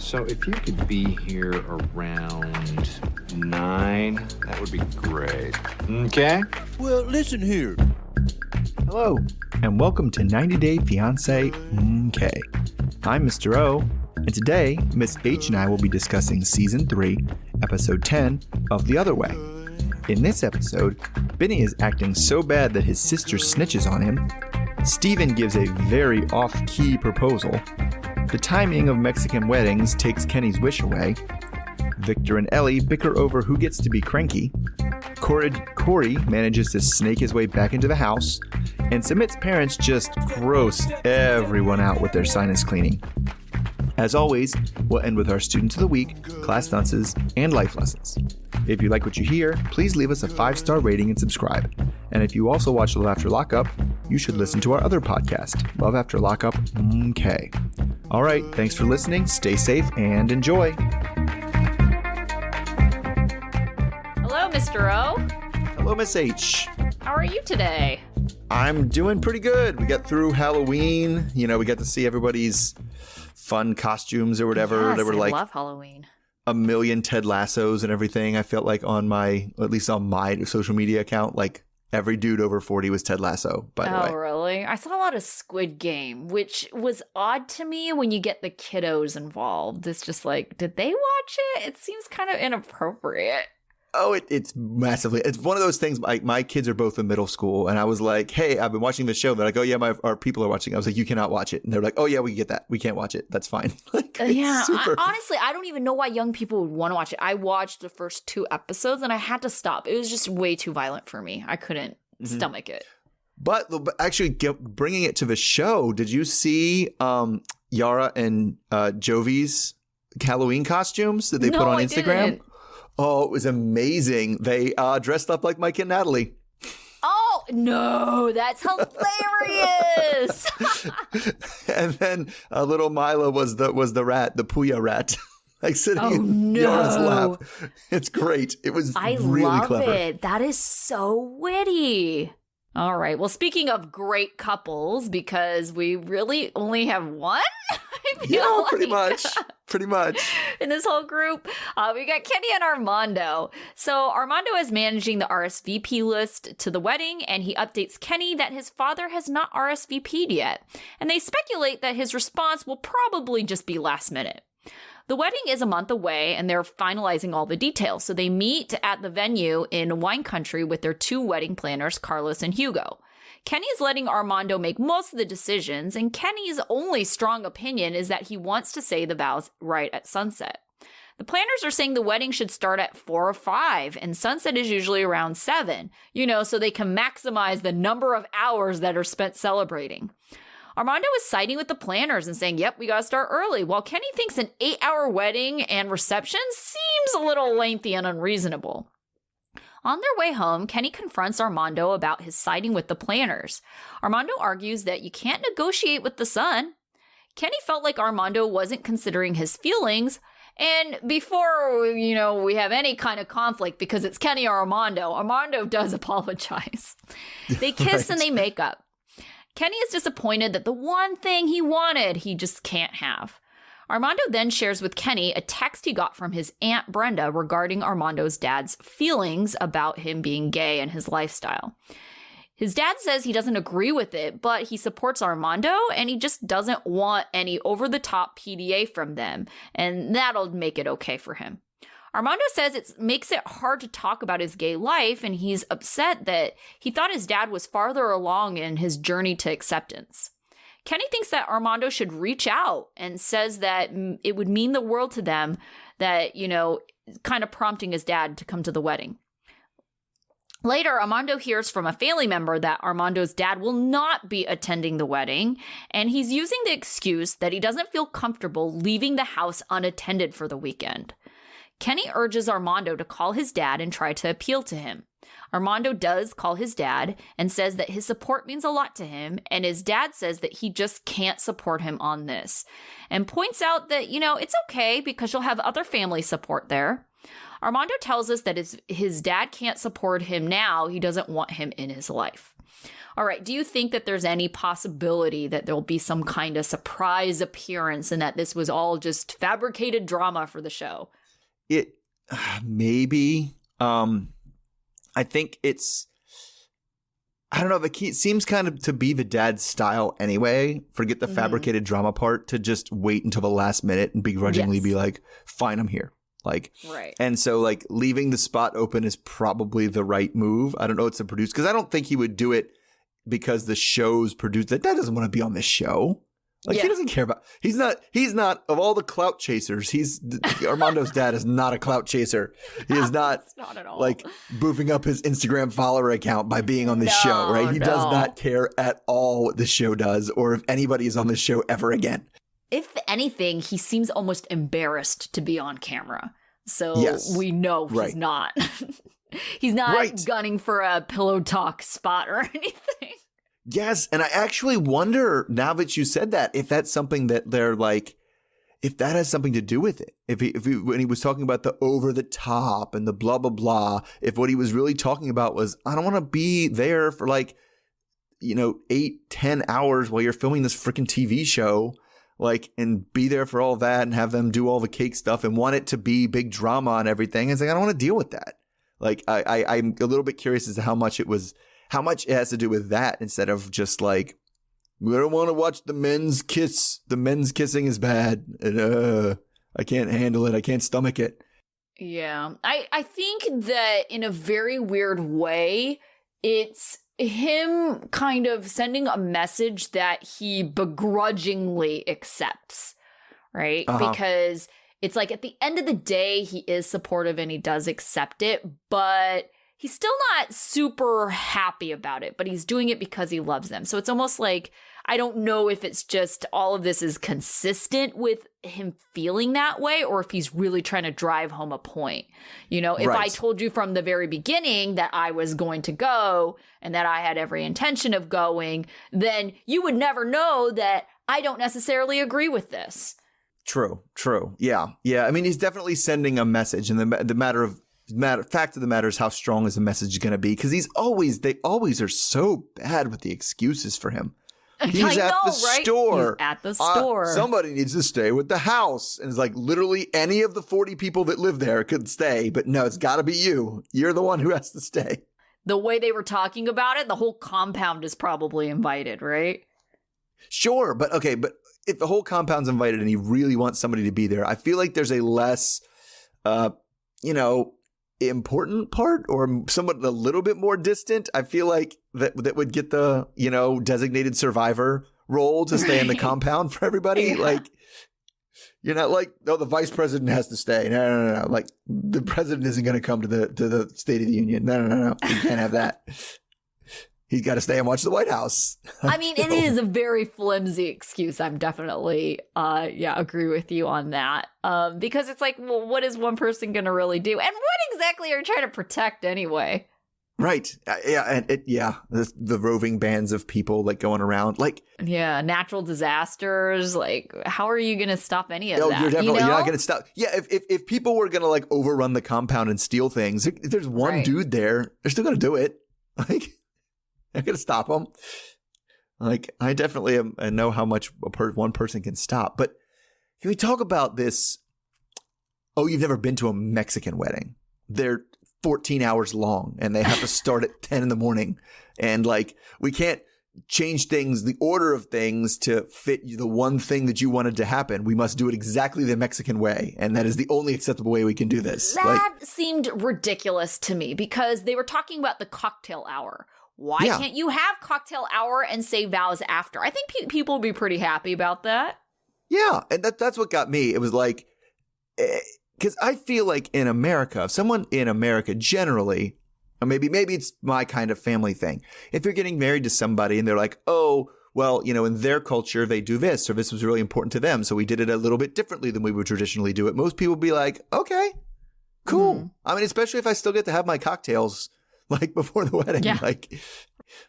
So if you could be here around 9, that would be great. Okay? Well, listen here. Hello, and welcome to 90 Day Fiancé Okay. I'm Mr. O, and today, Miss H and I will be discussing Season 3, Episode 10 of The Other Way. In this episode, Bini is acting so bad that his sister snitches on him. Steven gives a very off-key proposal. The timing of Mexican weddings takes Kenny's wish away. Victor and Ellie bicker over who gets to be cranky. Cory manages to snake his way back into the house. And Sumit's parents just gross everyone out with their sinus cleaning. As always, we'll end with our Students of the Week, class dunces, and life lessons. If you like what you hear, please leave us a 5-star rating and subscribe. And if you also watch Love After Lockup, you should listen to our other podcast, Love After Lockup Okay. All right, thanks for listening, stay safe, and enjoy. Hello, Mr. O. Hello, Miss H. How are you today? I'm doing pretty good. We got through Halloween. You know, we got to see everybody's fun costumes or whatever. Yes, There were I like love Halloween. a million Ted Lassos and everything. I felt like at least on my social media account, like every dude over 40 was Ted Lasso, by the way. Oh, really? I saw a lot of Squid Game, which was odd to me when you get the kiddos involved. It's just like, did they watch it? It seems kind of inappropriate. Oh, it's massively. It's one of those things. My kids are both in middle school, and I was like, "Hey, I've been watching this show." They're like, "Oh yeah, our people are watching." I was like, "You cannot watch it," and they're like, "Oh yeah, we get that. We can't watch it. That's fine." Yeah, super. honestly, I don't even know why young people would want to watch it. I watched the first 2 episodes, and I had to stop. It was just way too violent for me. I couldn't stomach it. But actually, bringing it to the show, did you see Yara and Jovi's Halloween costumes that they put on Instagram? I didn't. Oh, it was amazing. They dressed up like Mike and Natalie. Oh, no, that's hilarious. And then little Mila was the rat, the Puya rat, like sitting in no. Yara's lap. It's great. It was really love clever. it. That is so witty. All right. Well, speaking of great couples, because we really only have one, I feel Yeah, like. pretty much. Pretty much. In this whole group, we got Kenny and Armando. So Armando is managing the RSVP list to the wedding, and he updates Kenny that his father has not RSVP'd yet. And they speculate that his response will probably just be last minute. The wedding is a month away, and they're finalizing all the details. So they meet at the venue in wine country with their 2 wedding planners, Carlos and Hugo. Kenny is letting Armando make most of the decisions, and Kenny's only strong opinion is that he wants to say the vows right at sunset. The planners are saying the wedding should start at 4 or 5, and sunset is usually around 7, so they can maximize the number of hours that are spent celebrating. Armando is siding with the planners and saying, yep, we gotta start early, while Kenny thinks an 8-hour wedding and reception seems a little lengthy and unreasonable. On their way home, Kenny confronts Armando about his siding with the planners. Armando argues that you can't negotiate with the sun. Kenny felt like Armando wasn't considering his feelings, and before, we have any kind of conflict, because it's Kenny or Armando does apologize. They kiss and they make up. Kenny is disappointed that the one thing he wanted, he just can't have. Armando then shares with Kenny a text he got from his Aunt Brenda regarding Armando's dad's feelings about him being gay and his lifestyle. His dad says he doesn't agree with it, but he supports Armando, and he just doesn't want any over-the-top PDA from them, and that'll make it okay for him. Armando says it makes it hard to talk about his gay life, and he's upset that he thought his dad was farther along in his journey to acceptance. Kenny thinks that Armando should reach out and says that it would mean the world to them that, kind of prompting his dad to come to the wedding. Later, Armando hears from a family member that Armando's dad will not be attending the wedding, and he's using the excuse that he doesn't feel comfortable leaving the house unattended for the weekend. Kenny urges Armando to call his dad and try to appeal to him. Armando does call his dad and says that his support means a lot to him, and his dad says that he just can't support him on this, and points out that, it's okay because you'll have other family support there. Armando tells us that his dad can't support him now. He doesn't want him in his life. All right, do you think that there's any possibility that there'll be some kind of surprise appearance and that this was all just fabricated drama for the show? It maybe. I think it's, I don't know, it seems kind of to be the dad's style anyway. Forget the fabricated drama part, to just wait until the last minute and begrudgingly be like, fine, I'm here. Like, right. And so like leaving the spot open is probably the right move. I don't know what's to produce, because I don't think he would do it because the show's produced. That dad doesn't want to be on this show. Like, he doesn't care about, he's not of all the clout chasers. Armando's dad is not a clout chaser. He is not at all. Like boofing up his Instagram follower account by being on this show, right? He does not care at all what this show does or if anybody is on this show ever again. If anything, he seems almost embarrassed to be on camera. So we know he's not. He's not gunning for a pillow talk spot or anything. Yes, and I actually wonder, now that you said that, if that's something that they're like, if that has something to do with it. If when he was talking about the over the top and the blah, blah, blah, if what he was really talking about was, I don't want to be there for 8-10 hours while you're filming this freaking TV show, and be there for all that and have them do all the cake stuff and want it to be big drama and everything. It's like, I don't want to deal with that. I'm a little bit curious as to how much it has to do with that, instead of just we don't want to watch the men's kiss. The men's kissing is bad. And, I can't handle it. I can't stomach it. Yeah. I think that in a very weird way, it's him kind of sending a message that he begrudgingly accepts, right? Because it's like at the end of the day, he is supportive and he does accept it, but he's still not super happy about it, but he's doing it because he loves them. So it's almost like, I don't know if it's just all of this is consistent with him feeling that way, or if he's really trying to drive home a point. If I told you from the very beginning that I was going to go and that I had every intention of going, then you would never know that I don't necessarily agree with this. True. Yeah. I mean, he's definitely sending a message, and the fact of the matter is, how strong is the message going to be? Because they always are so bad with the excuses for him. He's at the store. He's at the store. Somebody needs to stay with the house. And it's like literally any of the 40 people that live there could stay. But no, it's got to be you. You're the one who has to stay. The way they were talking about it, the whole compound is probably invited, right? Sure. But if the whole compound's invited and he really wants somebody to be there, I feel like there's a less, important part, or somewhat a little bit more distant. I feel like that would get the, designated survivor role to stay in the compound for everybody. Yeah. You're not the vice president has to stay. No. The president isn't going to come to the State of the Union. No. You can't have that. He's got to stay and watch the White House. I mean, it is a very flimsy excuse. I'm definitely, agree with you on that. Because it's like, well, what is one person going to really do? And what exactly are you trying to protect anyway? Right. The roving bands of people going around. Natural disasters. How are you going to stop any of that? You're not going to stop. Yeah. If people were going to overrun the compound and steal things, if there's one dude there, they're still going to do it. I'm going to stop them. I definitely know how much one person can stop. But can we talk about this? Oh, you've never been to a Mexican wedding. They're 14 hours long and they have to start at 10 in the morning. And we can't change the order of things to fit the one thing that you wanted to happen. We must do it exactly the Mexican way. And that is the only acceptable way we can do this. That seemed ridiculous to me because they were talking about the cocktail hour. Why can't you have cocktail hour and say vows after? I think people would be pretty happy about that. Yeah. And that's what got me. It was because I feel like in America, if someone in America generally, or maybe it's my kind of family thing. If you're getting married to somebody and they're like, oh, well, in their culture, they do this, or this was really important to them. So we did it a little bit differently than we would traditionally do it. Most people would be like, okay, cool. I mean, especially if I still get to have my cocktails before the wedding. Yeah.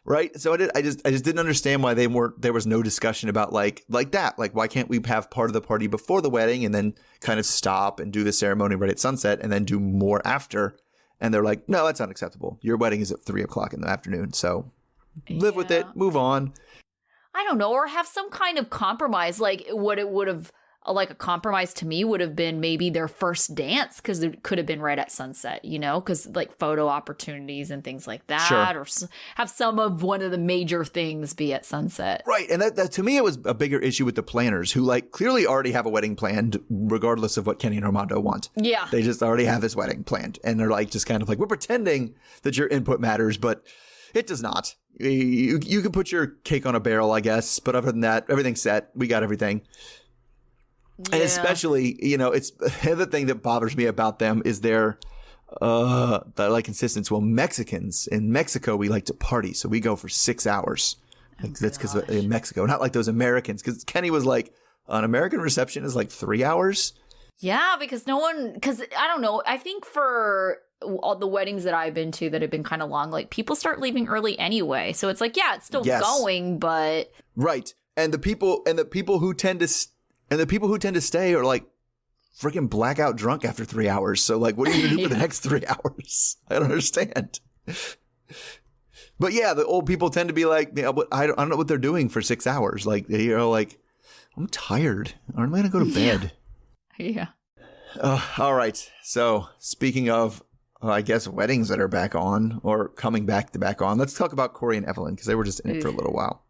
Right. So I just didn't understand why there was no discussion about like that. Like, why can't we have part of the party before the wedding and then kind of stop and do the ceremony right at sunset and then do more after? And they're like, no, that's unacceptable. Your wedding is at 3:00 in the afternoon. So live with it. Move on. I don't know. Or have some kind of compromise. Like what it would have, like a compromise to me would have been maybe their first dance, because it could have been right at sunset, you know, because like photo opportunities and things like that. Sure. Or have some of one of the major things be at sunset. Right. And that to me, it was a bigger issue with the planners who like clearly already have a wedding planned regardless of what Kenny and Armando want. Yeah. They just already have this wedding planned. And they're like, just kind of like, we're pretending that your input matters, but it does not. You can put your cake on a barrel, I guess. But other than that, everything's set. We got everything. Yeah. And especially, you know, it's the other thing that bothers me about them is their like insistence. Well, Mexicans in Mexico, we like to party, so we go for 6 hours. Like, that's because in Mexico, not like those Americans. Because Kenny was like, an American reception is like 3 hours. Yeah, because I don't know. I think for all the weddings that I've been to that have been kind of long, like people start leaving early anyway. So it's like, yeah, it's still going, but right. And the people who tend to stay are like freaking blackout drunk after 3 hours. So like, what are you gonna do for the next 3 hours? I don't understand. But yeah, the old people tend to be like, you know, I don't know what they're doing for 6 hours. Like they are like, I'm tired. I'm gonna go to bed. Yeah. All right. So speaking of, I guess, weddings that are back on or coming back on, let's talk about Cory and Evelyn, because they were just in it for a little while.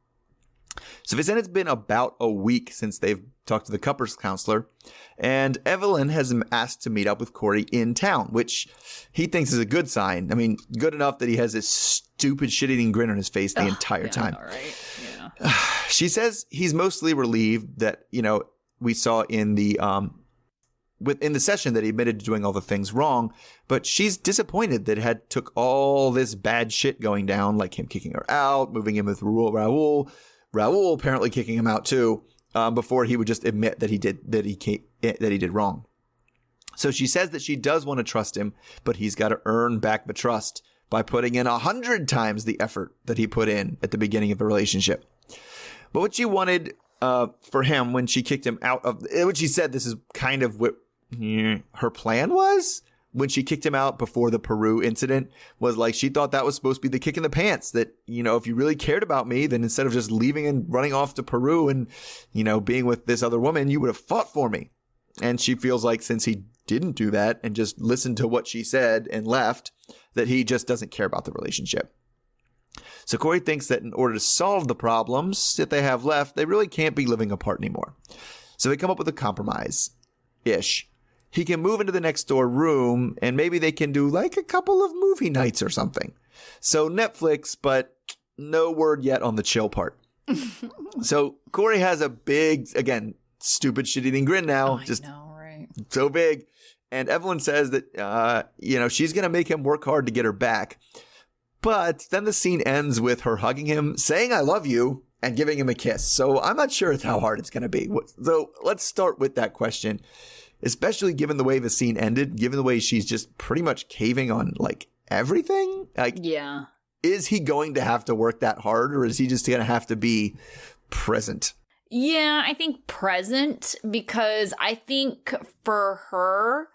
So they said it's been about a week since they've talked to the couples counselor, and Evelyn has him asked to meet up with Cory in town, which he thinks is a good sign. I mean, good enough that he has this stupid shit-eating grin on his face the entire time. All right. Yeah. She says he's mostly relieved that, you know, we saw in the within the session that he admitted to doing all the things wrong, but she's disappointed that it had took all this bad shit going down, like him kicking her out, moving in with Raul apparently kicking him out too, before he would just admit that he did wrong. So she says that she does want to trust him, but he's got to earn back the trust by putting in 100 times the effort that he put in at the beginning of the relationship. But what she wanted for him when she kicked him out of, what she said, this is kind of what her plan was when she kicked him out before the Peru incident, was like she thought that was supposed to be the kick in the pants, that, you know, if you really cared about me, then instead of just leaving and running off to Peru and, you know, being with this other woman, you would have fought for me. And she feels like since he didn't do that and just listened to what she said and left, that he just doesn't care about the relationship. So Cory thinks that in order to solve the problems that they have left, they really can't be living apart anymore. So they come up with a compromise-ish. He can move into the next door room and maybe they can do like a couple of movie nights or something. So Netflix, but no word yet on the chill part. So Cory has a big, again, stupid shit-eating grin now. I know, right? So big. And Evelyn says that, you know, she's going to make him work hard to get her back. But then the scene ends with her hugging him, saying, I love you, and giving him a kiss. So I'm not sure how hard it's going to be. So let's start with that question, especially given the way the scene ended, given the way she's just pretty much caving on like everything. Like, yeah. Is he going to have to work that hard, or is he just going to have to be present? Yeah, I think present, because I think for her,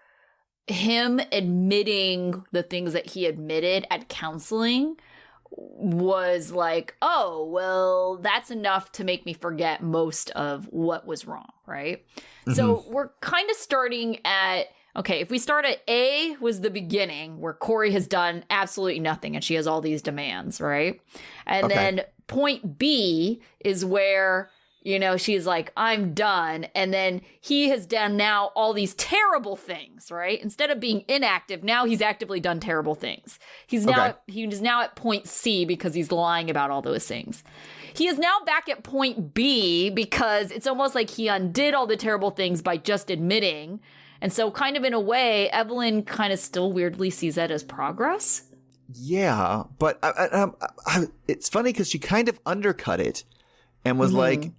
him admitting the things that he admitted at counseling was like, oh, well, that's enough to make me forget most of what was wrong, right? Mm-hmm. So we're kind of starting at, okay, if we start at A was the beginning where Cory has done absolutely nothing and she has all these demands, right? And then point B is where, you know, she's like, I'm done. And then he has done now all these terrible things, right? Instead of being inactive, now he's actively done terrible things. He's now at point C because he's lying about all those things. He is now back at point B because it's almost like he undid all the terrible things by just admitting. And so kind of in a way, Evelyn kind of still weirdly sees that as progress. Yeah, but it's funny because she kind of undercut it and was like,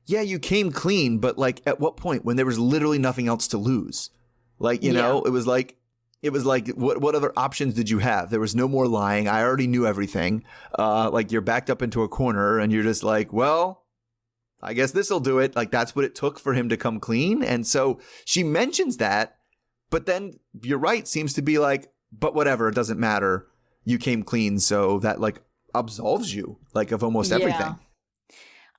yeah, you came clean, but like at what point when there was literally nothing else to lose? Like, you know, it was like, it was like, what other options did you have? There was no more lying. I already knew everything. Like, you're backed up into a corner and you're just like, well, I guess this'll do it. Like, that's what it took for him to come clean. And so she mentions that, but then you're right, seems to be like, but whatever, it doesn't matter. You came clean, so that like absolves you like of almost everything.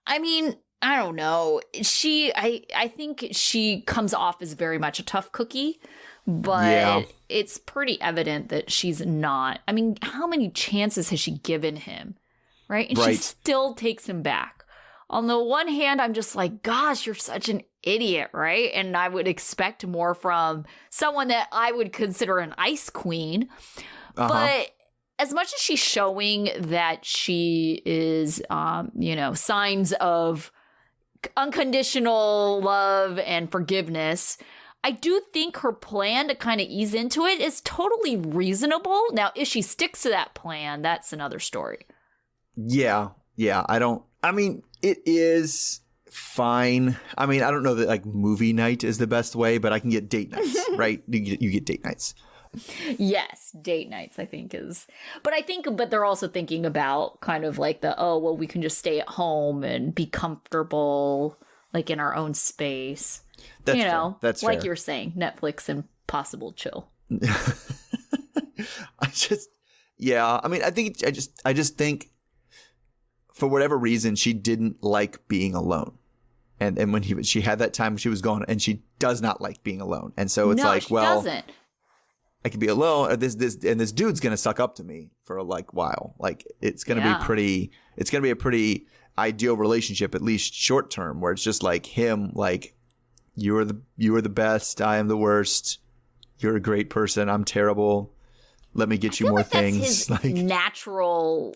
I mean, I don't know. I think she comes off as very much a tough cookie, but it's pretty evident that she's not. I mean, how many chances has she given him? Right? And she still takes him back. On the one hand, I'm just like, gosh, you're such an idiot, right? And I would expect more from someone that I would consider an ice queen. But as much as she's showing that she is, signs of unconditional love and forgiveness, I do think her plan to kind of ease into it is totally reasonable. Now, if she sticks to that plan, that's another story. Yeah. It is fine. I mean, I don't know that like movie night is the best way, but I can get date nights, right? You get date nights. Yes, date nights, I think is. But they're also thinking about kind of like we can just stay at home and be comfortable, like in our own space. That's fair. That's like fair. You're saying, Netflix and possible chill. I just think for whatever reason, she didn't like being alone. And when she had that time, she was gone, and she does not like being alone. And so it's like, well, doesn't. I could be alone. This dude's going to suck up to me for a while. Like, it's going to be a pretty ideal relationship, at least short term, where it's just like him, like, you are the best. I am the worst. You're a great person. I'm terrible. Let me get you more things. That's his natural,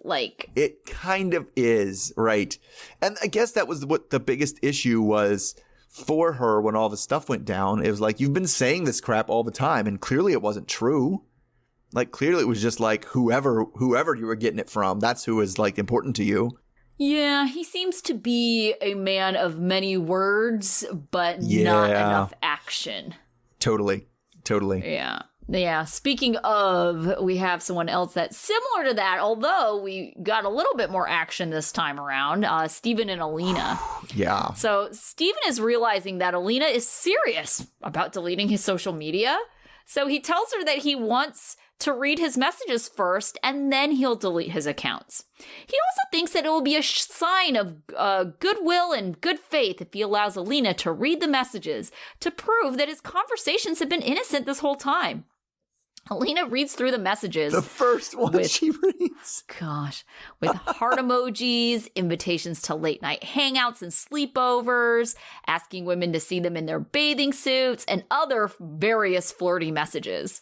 It kind of is, right? And I guess that was what the biggest issue was for her when all the stuff went down. It was like, you've been saying this crap all the time, and clearly it wasn't true. Like, clearly it was just like whoever you were getting it from, that's who is like important to you. Yeah, he seems to be a man of many words, but not enough action. Totally. Yeah. Speaking of, we have someone else that's similar to that, although we got a little bit more action this time around, Steven and Alina. Yeah. So Steven is realizing that Alina is serious about deleting his social media. So he tells her that he wants to read his messages first, and then he'll delete his accounts. He also thinks that it will be a sign of goodwill and good faith if he allows Alina to read the messages to prove that his conversations have been innocent this whole time. Alina reads through the messages. The first one she reads. Gosh. With heart emojis, invitations to late night hangouts and sleepovers, asking women to see them in their bathing suits, and other various flirty messages.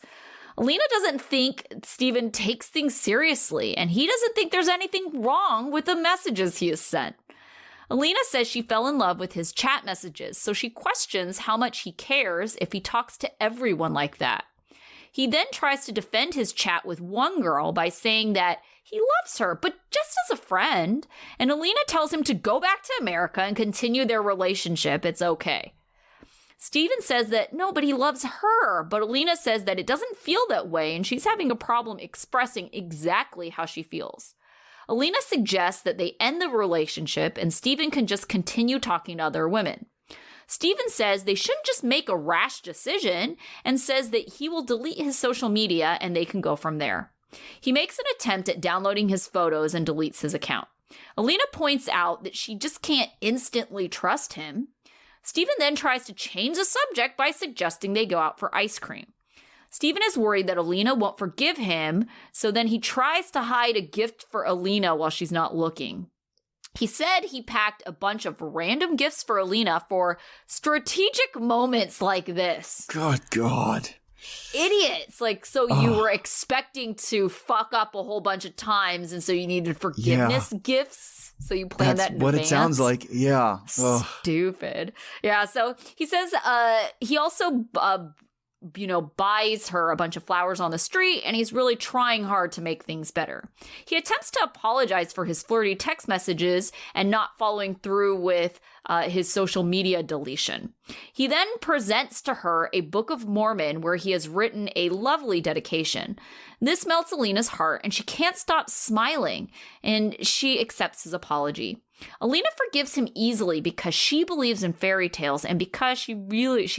Alina doesn't think Steven takes things seriously, and he doesn't think there's anything wrong with the messages he has sent. Alina says she fell in love with his chat messages, so she questions how much he cares if he talks to everyone like that. He then tries to defend his chat with one girl by saying that he loves her, but just as a friend, and Alina tells him to go back to America and continue their relationship. It's okay. Steven says that no, but he loves her, but Alina says that it doesn't feel that way, and she's having a problem expressing exactly how she feels. Alina suggests that they end the relationship and Steven can just continue talking to other women. Steven says they shouldn't just make a rash decision and says that he will delete his social media and they can go from there. He makes an attempt at downloading his photos and deletes his account. Alina points out that she just can't instantly trust him. Steven then tries to change the subject by suggesting they go out for ice cream. Steven is worried that Alina won't forgive him, so then he tries to hide a gift for Alina while she's not looking. He said he packed a bunch of random gifts for Alina for strategic moments like this. Good God. Idiots. So you were expecting to fuck up a whole bunch of times, and so you needed forgiveness gifts. So you planned that in advance. That's what it sounds like. Yeah. Stupid. Yeah. So he says he also buys her a bunch of flowers on the street, and he's really trying hard to make things better. He attempts to apologize for his flirty text messages and not following through with his social media deletion. He then presents to her a Book of Mormon where he has written a lovely dedication. This melts Alina's heart, and she can't stop smiling, and she accepts his apology. Alina forgives him easily because she believes in fairy tales and because she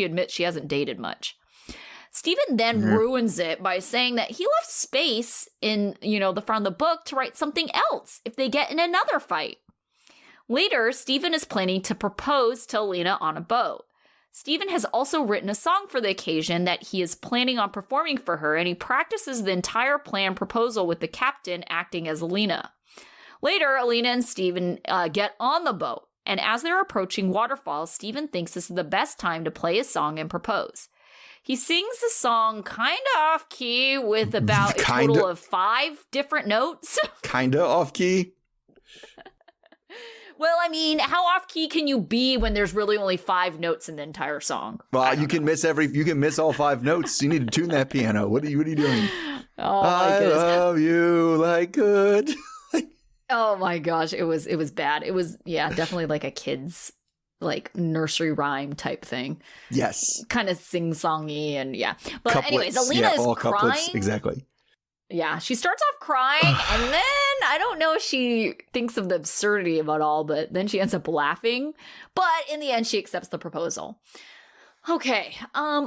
admits she hasn't dated much. Stephen then ruins it by saying that he left space in, the front of the book to write something else if they get in another fight. Later, Stephen is planning to propose to Alina on a boat. Stephen has also written a song for the occasion that he is planning on performing for her, and he practices the entire planned proposal with the captain acting as Alina. Later, Alina and Stephen get on the boat, and as they're approaching waterfalls, Stephen thinks this is the best time to play his song and propose. He sings the song kind of off-key with about a total of 5 different notes. Kind of off-key? Well, I mean, how off-key can you be when there's really only 5 notes in the entire song? Well, you can miss all 5 notes. You need to tune that piano. What are you doing? Oh, my goodness. I love you like good. Oh my gosh, it was bad. It was, definitely like a kid's nursery rhyme type thing. Yes. Kind of sing-songy and But couplets. Anyways, Alina is all crying. Couplets. Exactly. Yeah, she starts off crying and then I don't know if she thinks of the absurdity of it all, but then she ends up laughing. But in the end, she accepts the proposal. Okay,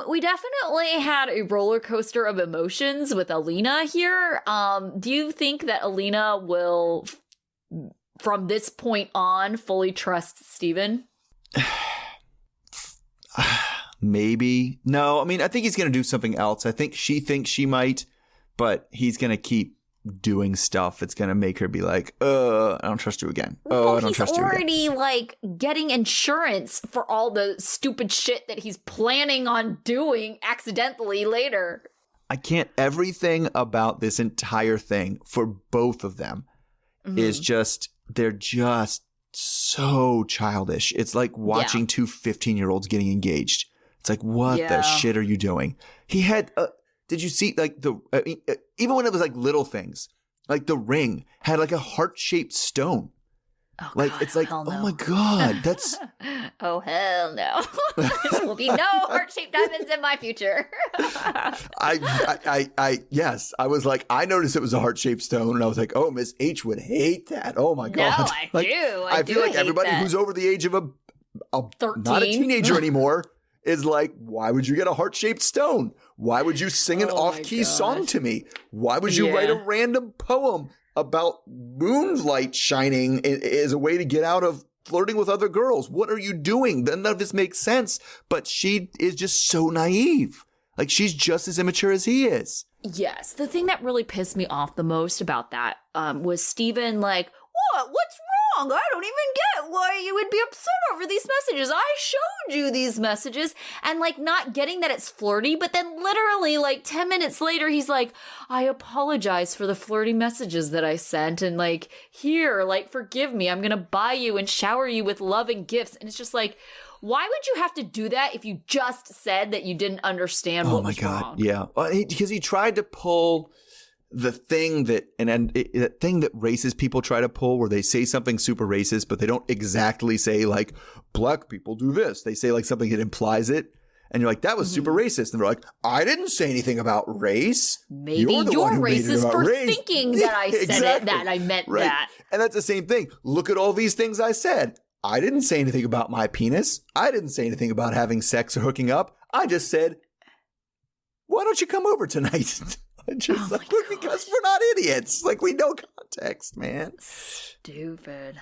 we definitely had a roller coaster of emotions with Alina here. Do you think that Alina will, from this point on, fully trust Stephen? Maybe. No, I mean, I think he's going to do something else. I think she thinks she might, but he's going to keep doing stuff that's going to make her be like, I don't trust you again. I don't trust you again. He's already getting insurance for all the stupid shit that he's planning on doing accidentally later. I can't. Everything about this entire thing for both of them is just, they're just so childish. It's like watching 2 15-year-olds getting engaged. It's like, what the shit are you doing? He had, did you see even when it was little things, like the ring had a heart-shaped stone. Oh, God, it's like, oh my God, that's. Oh, hell no. There will be no heart-shaped diamonds in my future. Yes, I was like, I noticed it was a heart-shaped stone, and I was like, oh, Miss H would hate that. Oh my God. No, I do. I feel like everybody who's over the age of 13, not a teenager anymore, is like, why would you get a heart-shaped stone? Why would you sing an off-key song to me? Why would you write a random poem about moonlight shining as a way to get out of flirting with other girls? What are you doing? None of this makes sense. But she is just so naive. She's just as immature as he is. Yes. The thing that really pissed me off the most about that was Stephen what? What's wrong? I don't even get why you would be upset over these messages. I showed you these messages. And not getting that it's flirty, but then literally 10 minutes later, he's like, I apologize for the flirty messages that I sent. And here, forgive me. I'm going to buy you and shower you with love and gifts. And it's just why would you have to do that if you just said that you didn't understand what was wrong? Oh my God, yeah. Well, because he tried to pull the thing that that thing that racist people try to pull, where they say something super racist, but they don't exactly say black people do this. They say something that implies it, and you're like, that was super racist. And they're like, I didn't say anything about race. Maybe you're racist for thinking that I said it, that I meant that. And that's the same thing. Look at all these things I said. I didn't say anything about my penis. I didn't say anything about having sex or hooking up. I just said, why don't you come over tonight? Just because we're not idiots. We know context, man. Stupid.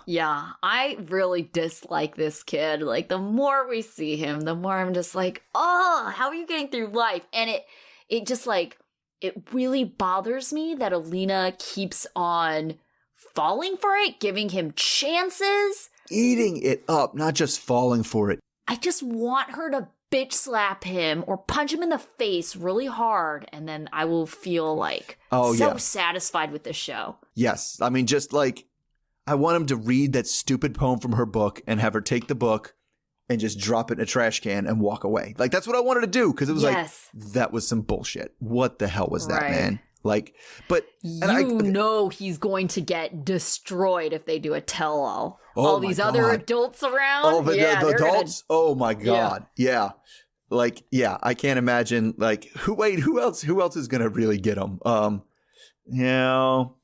Yeah, I really dislike this kid. The more we see him, the more I'm just how are you getting through life? And it just it really bothers me that Alina keeps on falling for it, giving him chances. Eating it up, not just falling for it. I just want her to bitch slap him or punch him in the face really hard, and then I will feel satisfied with this show. Yes. I mean, just I want him to read that stupid poem from her book and have her take the book and just drop it in a trash can and walk away. Like, that's what I wanted to do, because it was Yes. like, that was some bullshit. What the hell was that, man? Like, but he's going to get destroyed if they do a tell-all. Oh all these other adults around. Oh, but the adults. Oh my God. Yeah. Like, yeah, I can't imagine. Like, who else is gonna really get him? You know,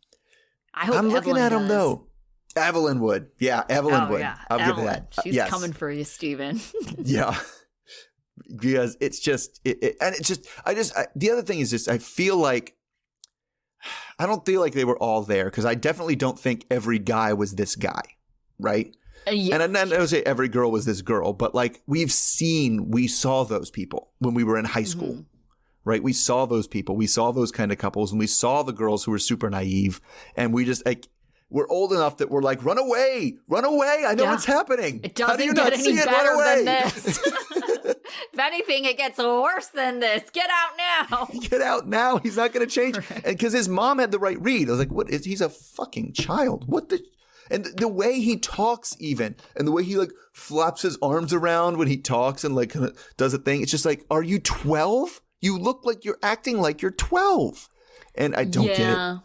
I hope I'm looking Evelyn at him does. though. Evelyn would. Yeah, Evelyn would. Yeah. I'll Evelyn. give it that. She's yes. coming for you, Steven. Yeah. Because it's just, the other thing is just, I don't feel like they were all there, because I definitely don't think every guy was this guy, right? Yeah. And I don't say every girl was this girl, but like we saw those people when we were in high school, right? We saw those people. We saw those kind of couples, and we saw the girls who were super naive, and we just like, we're old enough that we're like, run away. I know what's happening. It doesn't get any better than this. If anything, it gets worse than this. Get out now. Get out now. He's not going to change. Right. And because his mom had the right read. I was like, what is, he's a fucking child. What the, and the way he talks even, and the way he like flaps his arms around when he talks and like kind of does a thing. It's just like, are you 12? You look like you're acting like you're 12. And I don't get it.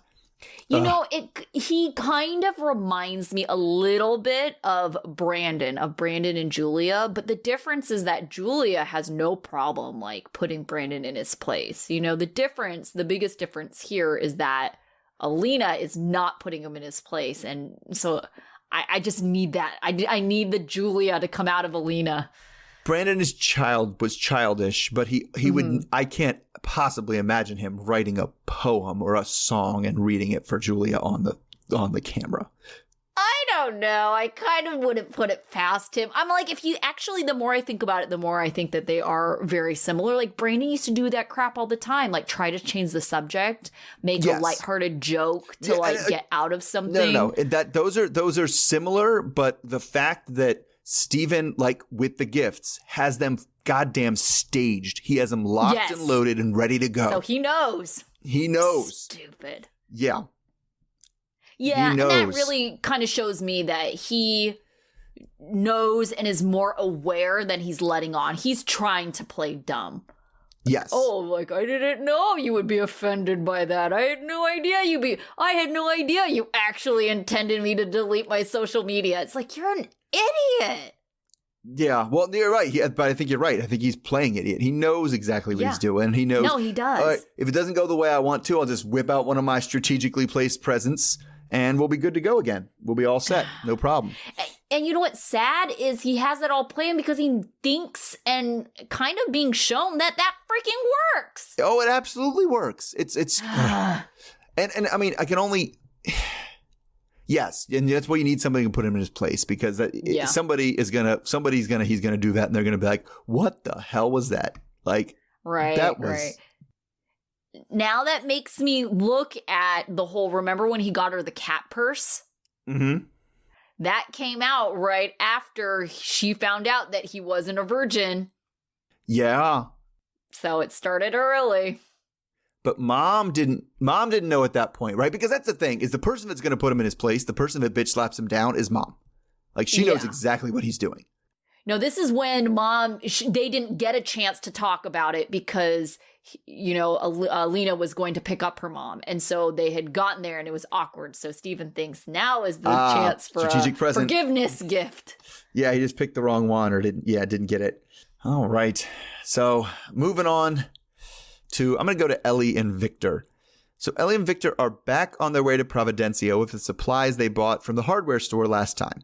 You know, he kind of reminds me a little bit of Brandon and Julia, but the difference is that Julia has no problem like putting Brandon in his place. You know, the biggest difference here is that Alina is not putting him in his place, and so I just need that. I need the Julia to come out of Alina. Brandon was childish, but he would, I can't possibly imagine him writing a poem or a song and reading it for Julia on the camera. I don't know. I kind of wouldn't put it past him. I'm like, the more I think about it, the more I think that they are very similar. Like, Brandon used to do that crap all the time. Like, try to change the subject, make a lighthearted joke to get out of something. No. Those are similar, but the fact that Steven, like with the gifts, has them goddamn staged. He has them locked and loaded and ready to go. So he knows. Stupid. Yeah. Yeah, and that really kind of shows me that he knows and is more aware than he's letting on. He's trying to play dumb. Yes. Oh, like, I didn't know you would be offended by that. I had no idea you actually intended me to delete my social media. It's like, you're an idiot. Yeah, well, you're right. But I think you're right. I think he's playing idiot. He knows exactly what he's doing. He knows. No, he does. All right, if it doesn't go the way I want to, I'll just whip out one of my strategically placed presents, and we'll be good to go again. We'll be all set. No problem. And you know what's sad is he has it all planned because he thinks and kind of being shown that freaking works. Oh, it absolutely works. It's and I mean, I can only. Yes, and that's why you need somebody to put him in his place, because he's gonna do that, and they're gonna be like, "What the hell was that?" Like, that was. Right. Now that makes me look at the whole. Remember when he got her the cat purse? Mm-hmm. That came out right after she found out that he wasn't a virgin. Yeah. So it started early. But mom didn't know at that point, right? Because that's the thing, is the person that's going to put him in his place, the person that bitch slaps him down, is mom. Like, she knows exactly what he's doing. No, this is when mom, they didn't get a chance to talk about it because, you know, Alina was going to pick up her mom. And so they had gotten there and it was awkward. So Steven thinks now is the chance for a forgiveness gift. Yeah, he just picked the wrong one or didn't get it. All right. So moving on. I'm going to go to Ellie and Victor. So Ellie and Victor are back on their way to Providencia with the supplies they bought from the hardware store last time.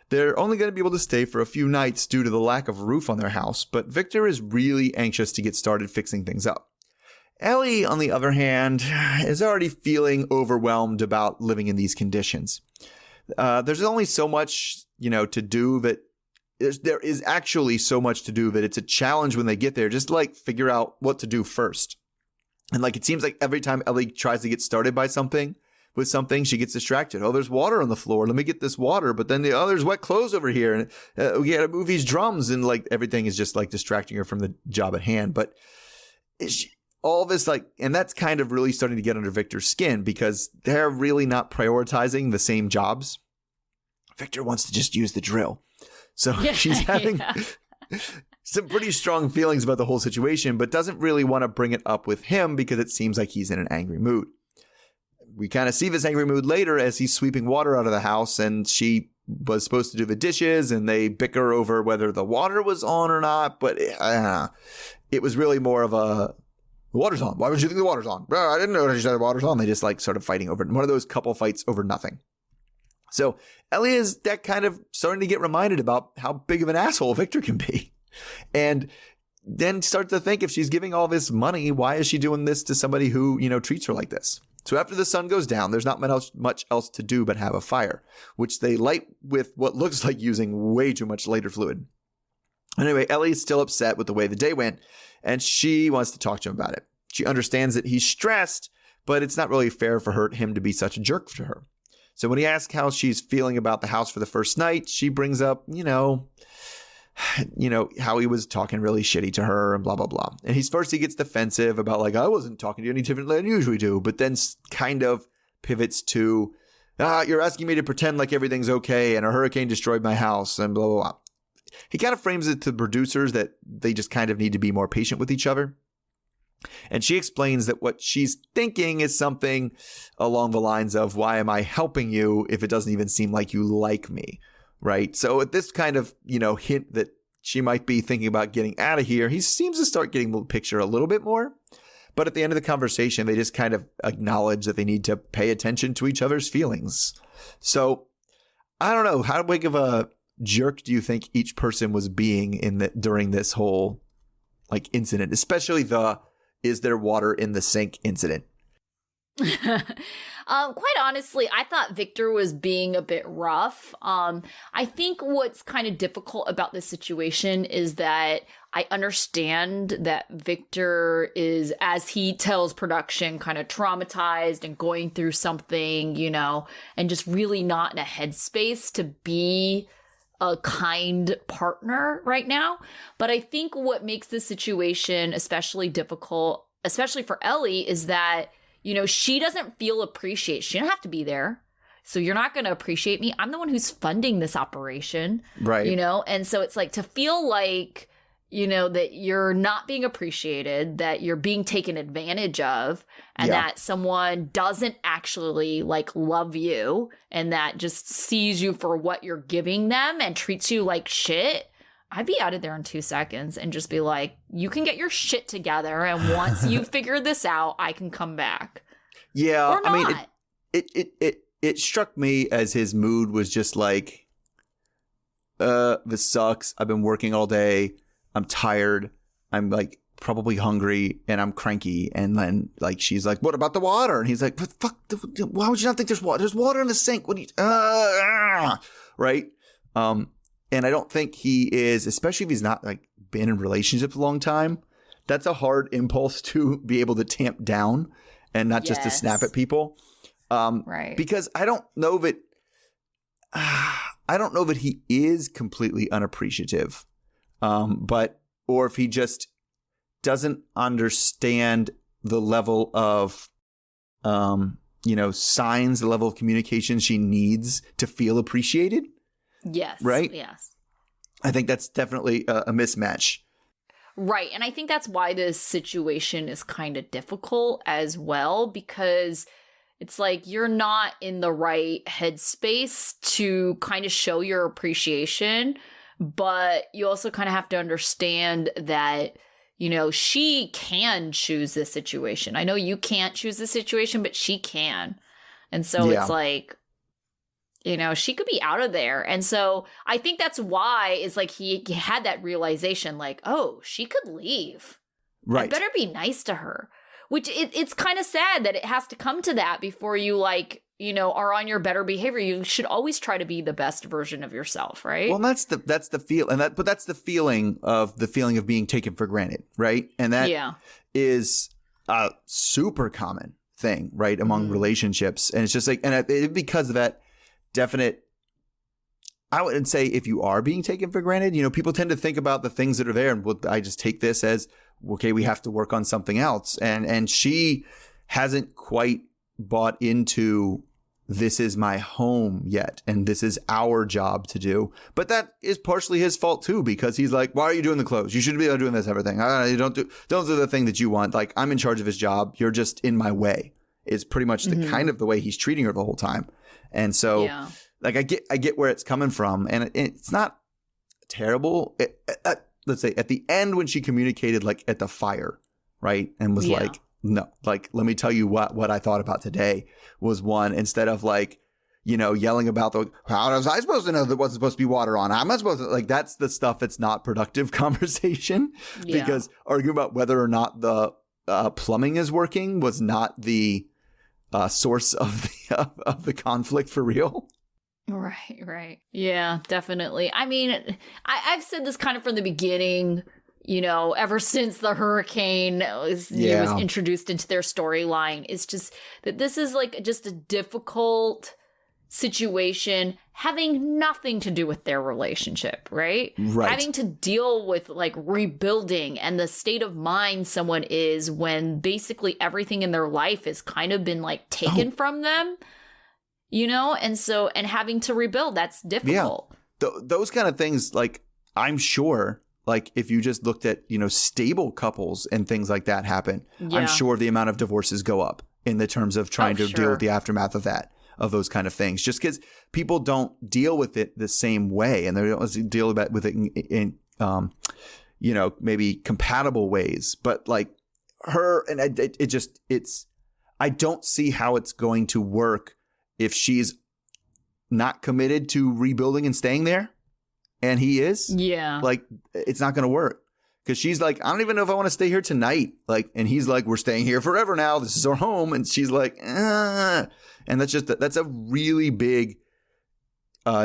They're only going to be able to stay for a few nights due to the lack of roof on their house, but Victor is really anxious to get started fixing things up. Ellie, on the other hand, is already feeling overwhelmed about living in these conditions. There's only so much, to do that. There is actually so much to do that it's a challenge when they get there, just like figure out what to do first. And like, it seems like every time Ellie tries to get started with something, she gets distracted. Oh, there's water on the floor. Let me get this water. But then there's wet clothes over here. And we got to move these drums. And like, everything is just like distracting her from the job at hand. But all this and that's kind of really starting to get under Victor's skin because they're really not prioritizing the same jobs. Victor wants to just use the drill. So she's having some pretty strong feelings about the whole situation, but doesn't really want to bring it up with him because it seems like he's in an angry mood. We kind of see this angry mood later as he's sweeping water out of the house, and she was supposed to do the dishes, and they bicker over whether the water was on or not. But it was really more of a, the water's on. Why would you think the water's on? I didn't know she said the water's on. They just like started fighting over it. One of those couple fights over nothing. So Ellie is that kind of starting to get reminded about how big of an asshole Victor can be. And then start to think, if she's giving all this money, why is she doing this to somebody who, treats her like this? So after the sun goes down, there's not much else to do but have a fire, which they light with what looks like using way too much lighter fluid. Anyway, Ellie is still upset with the way the day went, and she wants to talk to him about it. She understands that he's stressed, but it's not really fair for him to be such a jerk to her. So when he asks how she's feeling about the house for the first night, she brings up, how he was talking really shitty to her and blah, blah, blah. And he gets defensive about like, I wasn't talking to you any differently than I usually do, but then kind of pivots to, you're asking me to pretend like everything's okay and a hurricane destroyed my house and blah, blah, blah. He kind of frames it to the producers that they just kind of need to be more patient with each other. And she explains that what she's thinking is something along the lines of, why am I helping you if it doesn't even seem like you like me? Right. So at this kind of, hint that she might be thinking about getting out of here, he seems to start getting the picture a little bit more. But at the end of the conversation, they just kind of acknowledge that they need to pay attention to each other's feelings. So I don't know. How big of a jerk do you think each person was being during this whole incident, especially the is there water in the sink incident? Quite honestly, I thought Victor was being a bit rough. I think what's kind of difficult about this situation is that I understand that Victor is, as he tells production, kind of traumatized and going through something, and just really not in a headspace to be a kind partner right now. But I think what makes this situation especially difficult, especially for Ellie, is that she doesn't feel appreciated. She doesn't have to be there. So you're not going to appreciate me. I'm the one who's funding this operation. Right. And so it's like to feel like, that you're not being appreciated, that you're being taken advantage of, and that someone doesn't actually love you and that just sees you for what you're giving them and treats you like shit. I'd be out of there in 2 seconds and just be like, you can get your shit together. And once you figure this out, I can come back. Yeah. Or not. I mean, it struck me as his mood was just like, this sucks. I've been working all day. I'm tired. I'm probably hungry and I'm cranky. And then she's like, what about the water? And he's like, but fuck, why would you not think there's water? There's water in the sink. What do you, right? And I don't think he is, especially if he's not been in relationships a long time, that's a hard impulse to be able to tamp down and not just to snap at people. Right. Because I don't know that he is completely unappreciative. Or if he just doesn't understand the level of, signs, the level of communication she needs to feel appreciated. Yes. Right? Yes. I think that's definitely a mismatch. Right. And I think that's why this situation is kind of difficult as well, because it's like you're not in the right headspace to kind of show your appreciation, but you also kind of have to understand that, she can choose this situation. I know you can't choose the situation, but she can. And so it's like, she could be out of there. And so I think that's why is he had that realization oh, she could leave. Right. I better be nice to her, which it's kind of sad that it has to come to that before you are on your better behavior. You should always try to be the best version of yourself. Right. Well, that's the feel. But that's the feeling of being taken for granted. Right. And that is a super common thing, right, among relationships. And it's just because of that definite, I wouldn't say if you are being taken for granted, people tend to think about the things that are there and I just take this as, okay, we have to work on something else. And she hasn't quite bought into this is my home yet, and this is our job to do. But that is partially his fault too, because he's like, why are you doing the clothes? You should be doing this everything. You don't do the thing that you want. Like, I'm in charge of his job. You're just in my way. Is pretty much the kind of the way he's treating her the whole time. And so like, I get where it's coming from, and it's not terrible. Let's say at the end when she communicated, like at the fire, right? And was like, no, like, let me tell you what I thought about today was one, instead of like, you know, yelling about how was I supposed to know there wasn't supposed to be water on? How am I supposed to, like, that's the stuff that's not productive conversation, because arguing about whether or not the plumbing is working was not the source of the conflict for real. Right. Yeah, definitely. I mean, I've said this kind of from the beginning, you know, ever since the hurricane was introduced into their storyline. It's just that this is like just a difficult situation having nothing to do with their relationship, right? Having to deal with like rebuilding and the state of mind someone is when basically everything in their life has kind of been like taken from them, you know? And having to rebuild, that's difficult. Yeah. Those kind of things, like, I'm sure, like, if you just looked at, you know, stable couples and things like that happen, I'm sure the amount of divorces go up in the terms of trying to deal with the aftermath of that, of those kind of things, just because people don't deal with it the same way, and they don't deal with it in you know, maybe compatible ways. But like her, and I don't see how it's going to work if she's not committed to rebuilding and staying there, and he is. Like, it's not going to work, because she's like, I don't even know if I want to stay here tonight. Like, and he's like, we're staying here forever now. This is our home. And she's like, and that's a really big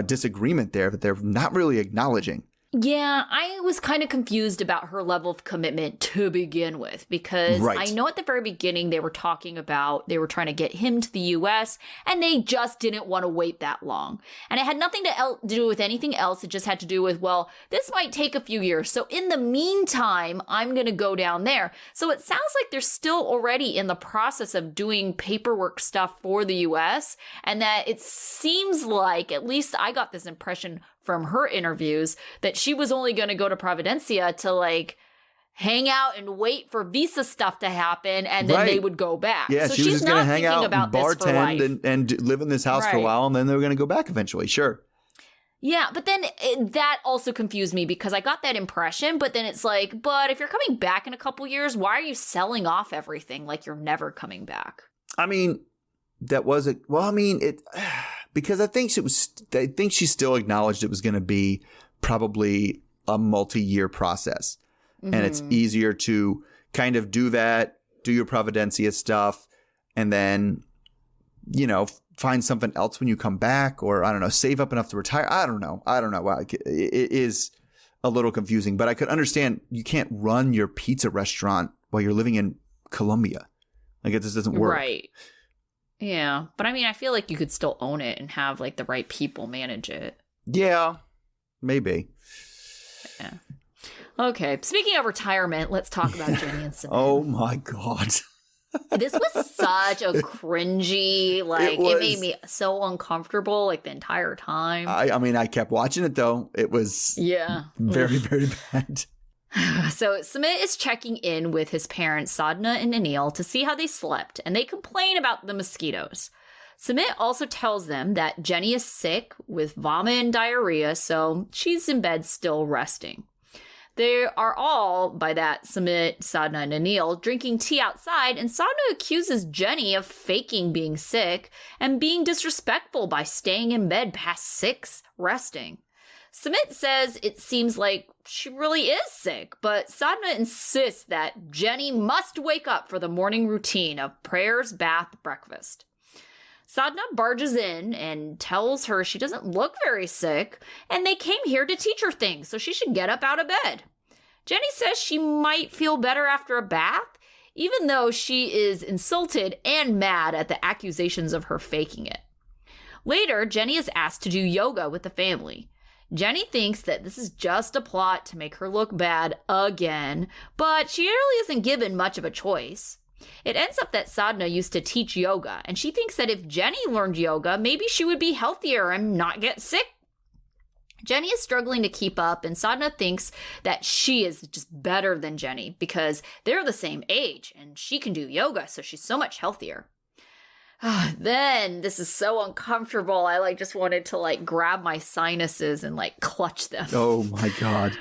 disagreement there that they're not really acknowledging. Yeah, I was kind of confused about her level of commitment to begin with, because I know at the very beginning they were talking about they were trying to get him to the U.S. and they just didn't want to wait that long. And it had nothing to do with anything else. It just had to do with, well, this might take a few years. So in the meantime, I'm going to go down there. So it sounds like they're still already in the process of doing paperwork stuff for the U.S. and that it seems like, at least I got this impression from her interviews, that she was only going to go to Providencia to like hang out and wait for visa stuff to happen, and then they would go back. Yeah, so she was she's just going to not hang out, about bartend, and live in this house for a while, and then they were going to go back eventually. Sure. Yeah, but then that also confused me, because I got that impression, but then it's like, but if you're coming back in a couple years, why are you selling off everything like you're never coming back? I mean, that was it. Well, I mean, it. Because I think she still acknowledged it was going to be probably a multi-year process. And it's easier to kind of do that, do your Providencia stuff, and then, you know, find something else when you come back, or I don't know, save up enough to retire. I don't know. Wow. It is a little confusing, but I could understand you can't run your pizza restaurant while you're living in Colombia. Like, it just doesn't work. Right. Yeah, but I mean, I feel like you could still own it and have like the right people manage it. Yeah, maybe. Yeah. Okay, speaking of retirement, let's talk about Jenny and Sumit. Oh my God. This was such a cringy, like, it made me so uncomfortable, like, the entire time. I mean, I kept watching it, though. It was very, very bad. So Sumit is checking in with his parents, Sadhna and Anil, to see how they slept, and they complain about the mosquitoes. Sumit also tells them that Jenny is sick with vomit and diarrhea, so she's in bed still resting. They are all, by that, Sumit, Sadhna, and Anil, drinking tea outside, and Sadhna accuses Jenny of faking being sick and being disrespectful by staying in bed past 6, resting. Sumit says it seems like she really is sick, but Sadhna insists that Jenny must wake up for the morning routine of prayers, bath, breakfast. Sadhna barges in and tells her she doesn't look very sick, and they came here to teach her things, so she should get up out of bed. Jenny says she might feel better after a bath, even though she is insulted and mad at the accusations of her faking it. Later, Jenny is asked to do yoga with the family. Jenny thinks that this is just a plot to make her look bad again, but she really isn't given much of a choice. It ends up that Sadhna used to teach yoga, and she thinks that if Jenny learned yoga, maybe she would be healthier and not get sick. Jenny is struggling to keep up, and Sadhna thinks that she is just better than Jenny because they're the same age, and she can do yoga, so she's so much healthier. Then, this is so uncomfortable, I just wanted to grab my sinuses and clutch them. Oh my God.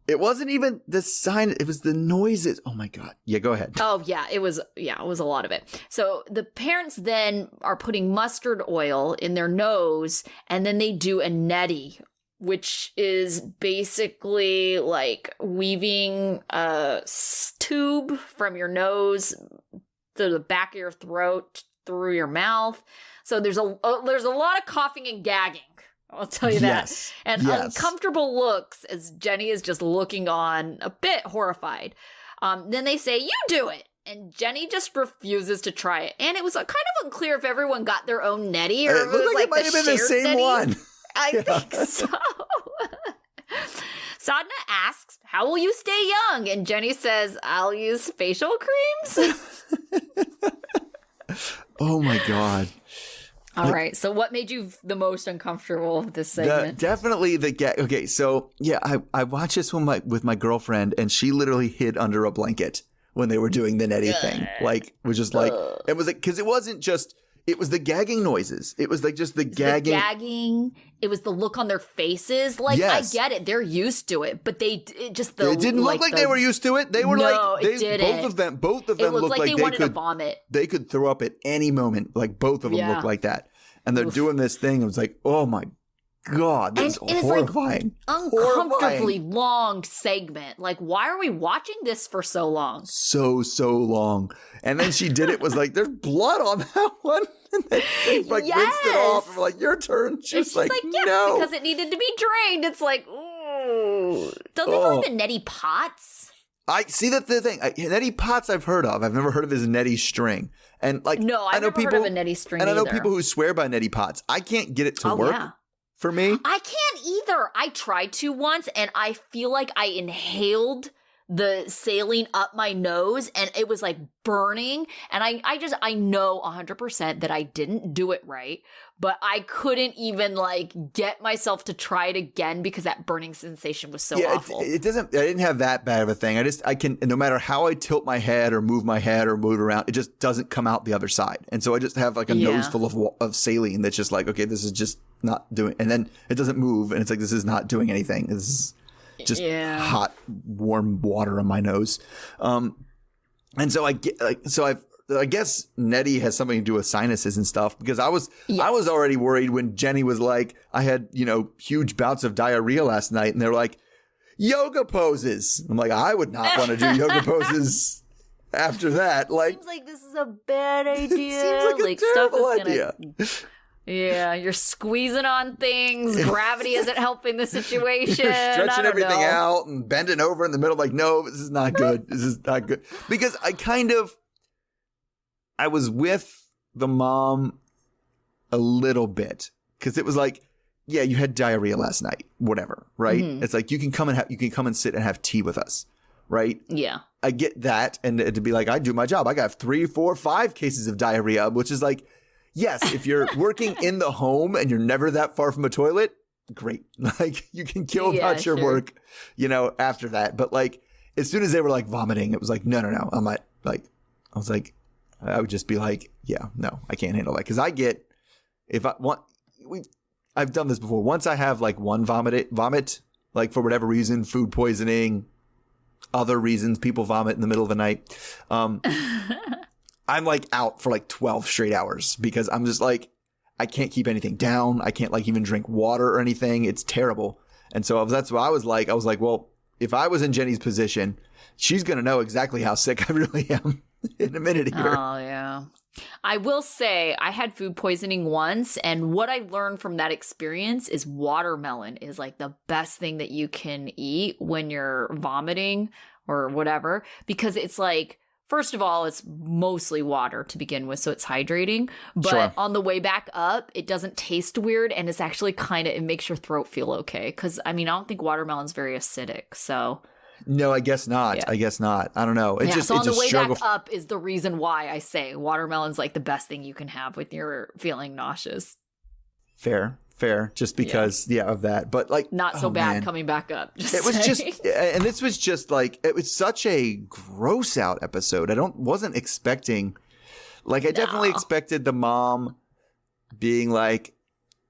It wasn't even the sign, it was the noises. Oh my God. Yeah, go ahead. Oh yeah, it was a lot of it. So the parents then are putting mustard oil in their nose, and then they do a neti, which is basically weaving a tube from your nose to the back of your throat through your mouth. So there's a lot of coughing and gagging. I'll tell you that. Yes. And uncomfortable looks as Jenny is just looking on, a bit horrified. Then they say, "You do it." And Jenny just refuses to try it. And it was kind of unclear if everyone got their own neti or it looked like it might have been the same neti. one. I think so. Sadhna asks, "How will you stay young?" And Jenny says, "I'll use facial creams." Oh my God. All right. So what made you the most uncomfortable with this segment? Definitely the gag. Okay. So yeah, I watched this one with my girlfriend, and she literally hid under a blanket when they were doing the neti thing. Was just it was because it wasn't just, it was the gagging noises. It was just the gagging. It was the look on their faces. Yes. I get it. They're used to it, but it didn't look like they were used to it. They were it didn't. Both of them looked looked like they they wanted could to vomit. They could throw up at any moment. Both of them looked like that. And they're doing this thing. It was oh my God, this is horrifying. Uncomfortably long segment. Why are we watching this for so long? So long. And then she did it, was there's blood on that one. And then she rinsed it off. I'm your turn. She's no. Because it needed to be drained. It's ooh. Don't they call them neti pots? I see that the thing. Neti pots I've heard of. I've never heard of as neti string. And no, I've never heard of a neti string and either. I know people who swear by neti pots. I can't get it to work. Yeah. For me, I can't either. I tried to once, and I feel like I inhaled the saline up my nose, and it was burning. And I know 100% that I didn't do it right, but I couldn't even get myself to try it again because that burning sensation was so awful. It doesn't. I didn't have that bad of a thing. I can, no matter how I tilt my head or move my head or move it around, it just doesn't come out the other side. And so I just have a nose full of saline that's just okay, this is just not doing. And then it doesn't move, and it's this is not doing anything. This is just hot, warm water on my nose. And so I guess neti has something to do with sinuses and stuff, because I was already worried when Jenny was I had, huge bouts of diarrhea last night, and they were yoga poses. I'm I would not want to do yoga poses after that. Seems like this is a bad idea. Seems like a terrible idea. Yeah, you're squeezing on things. Gravity isn't helping the situation. You're stretching everything out and bending over in the middle. No, this is not good. This is not good. Because I was with the mom a little bit, because it was yeah, you had diarrhea last night, whatever, right? Mm-hmm. It's you can come and sit and have tea with us, right? Yeah. I get that. And to be I do my job. I got 3, 4, 5 cases of diarrhea, which is yes, if you're working in the home and you're never that far from a toilet, great. You can kill about your work, after that. But as soon as they were vomiting, it was no. I'm not I was I would just be yeah, no, I can't handle that. Because I've done this before. Once I have one vomit, for whatever reason, food poisoning, other reasons, people vomit in the middle of the night. I'm out for 12 straight hours, because I'm just I can't keep anything down. I can't even drink water or anything. It's terrible. And so that's what I was I was well, if I was in Jenny's position, she's going to know exactly how sick I really am in a minute here. Oh, yeah. I will say I had food poisoning once, and what I learned from that experience is watermelon is the best thing that you can eat when you're vomiting or whatever, because it's first of all, it's mostly water to begin with, so it's hydrating. But on the way back up, it doesn't taste weird, and it's actually it makes your throat feel okay. Because, I don't think watermelon's very acidic, so No, I guess not. Yeah. I guess not. I don't know. It's So on it's the way struggle. back up is the reason why I say watermelon's like the best thing you can have when you're feeling nauseous. Fair. Just because, of that. But like, Not so bad coming back up. It was and this was just like, it was such a gross out episode. Wasn't expecting, like, I definitely expected the mom being like,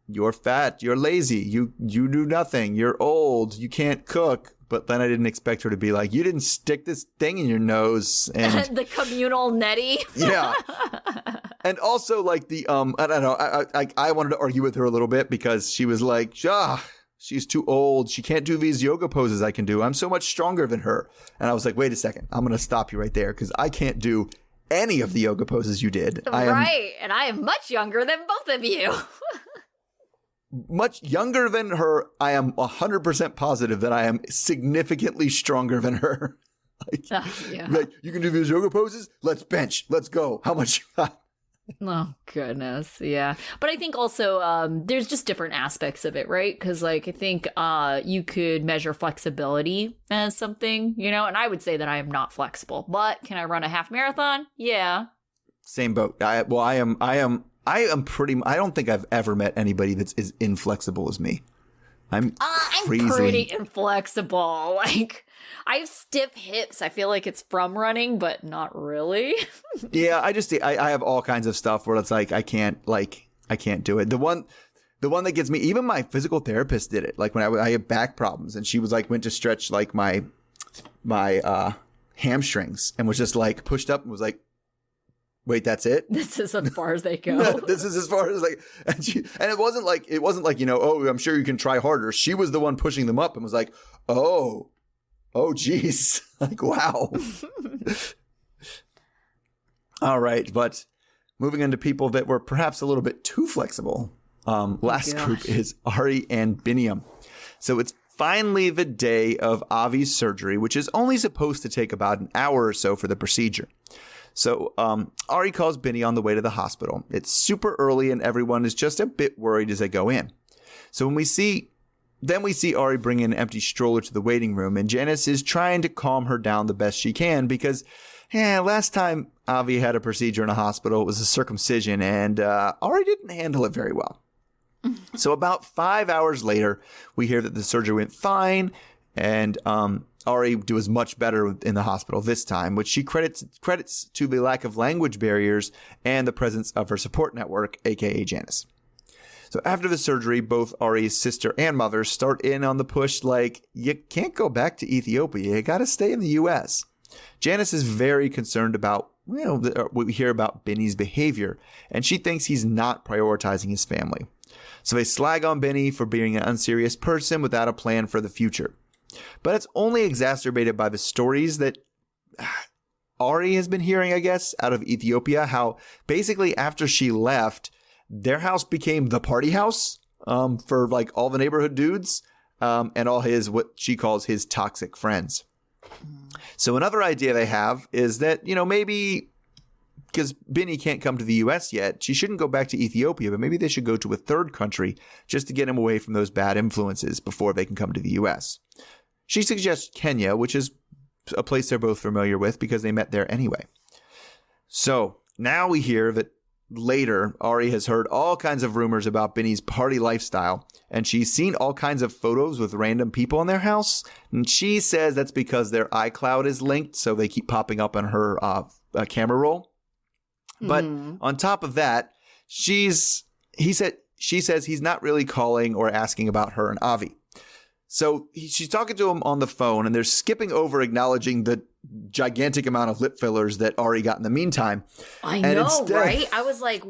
you're fat, you're lazy, you do nothing, you're old, you can't cook. But then I didn't expect her to be like, you didn't stick this thing in your nose. And the communal Neti. Yeah. And also, like, I don't know, I wanted to argue with her a little bit because she was like, she's too old. She can't do these yoga poses I can do. I'm so much stronger than her. And I was like, wait a second. I'm going to stop you right there because I can't do any of the yoga poses you did. And I am much younger than both of you. Much younger than her. I am 100% positive that I am significantly stronger than her. Like, you can do these yoga poses? Let's bench. Let's go. How much you got? Oh, goodness. Yeah. But I think also there's just different aspects of it, right? Because, like, I think you could measure flexibility as something, and I would say that I am not flexible. But can I run a half marathon? Yeah. Same boat. I am pretty. I don't think I've ever met anybody that's as inflexible as me. I'm pretty inflexible. Like, I have stiff hips. I feel like it's from running, but not really. Yeah, I have all kinds of stuff where it's like I can't do it. The one that gets me, even my physical therapist did it. Like when I had back problems, and she was like went to stretch like my hamstrings and was just like pushed up and was like, wait, that's it? This is as far as they go. This is as far as like, and it wasn't like, oh, I'm sure you can try harder. She was the one pushing them up and was like, oh, geez. Like, wow. All right. But moving into people that were perhaps a little bit too flexible. Last group is Ari and Bini. So it's finally the day of Avi's surgery, which is only supposed to take about an hour or so for the procedure. So Ari calls Bini on the way to the hospital. It's super early and everyone is just a bit worried as they go in. So we see Ari bring in an empty stroller to the waiting room, and Janice is trying to calm her down the best she can because last time Avi had a procedure in a hospital, it was a circumcision, and Ari didn't handle it very well. So about 5 hours later, we hear that the surgery went fine, and Ari was much better in the hospital this time, which she credits to the lack of language barriers and the presence of her support network, aka Janice. So after the surgery, both Ari's sister and mother start in on the push like, you can't go back to Ethiopia, you gotta stay in the US. Janice is very concerned about, we hear about Bini's behavior, and she thinks he's not prioritizing his family. So they slag on Bini for being an unserious person without a plan for the future. But it's only exacerbated by the stories that Ari has been hearing, I guess, out of Ethiopia, how basically after she left, their house became the party house for like all the neighborhood dudes and all his, what she calls his toxic friends. So another idea they have is that, maybe because Bini can't come to the U.S. yet, she shouldn't go back to Ethiopia, but maybe they should go to a third country just to get him away from those bad influences before they can come to the U.S. She suggests Kenya, which is a place they're both familiar with because they met there anyway. So now we hear that later, Ari has heard all kinds of rumors about Bini's party lifestyle, and she's seen all kinds of photos with random people in their house. And she says that's because their iCloud is linked, so they keep popping up on her camera roll. But on top of that, she says he's not really calling or asking about her and Avi. So she's talking to him on the phone, and they're skipping over acknowledging the gigantic amount of lip fillers that Ari got in the meantime. I know, right? I was like,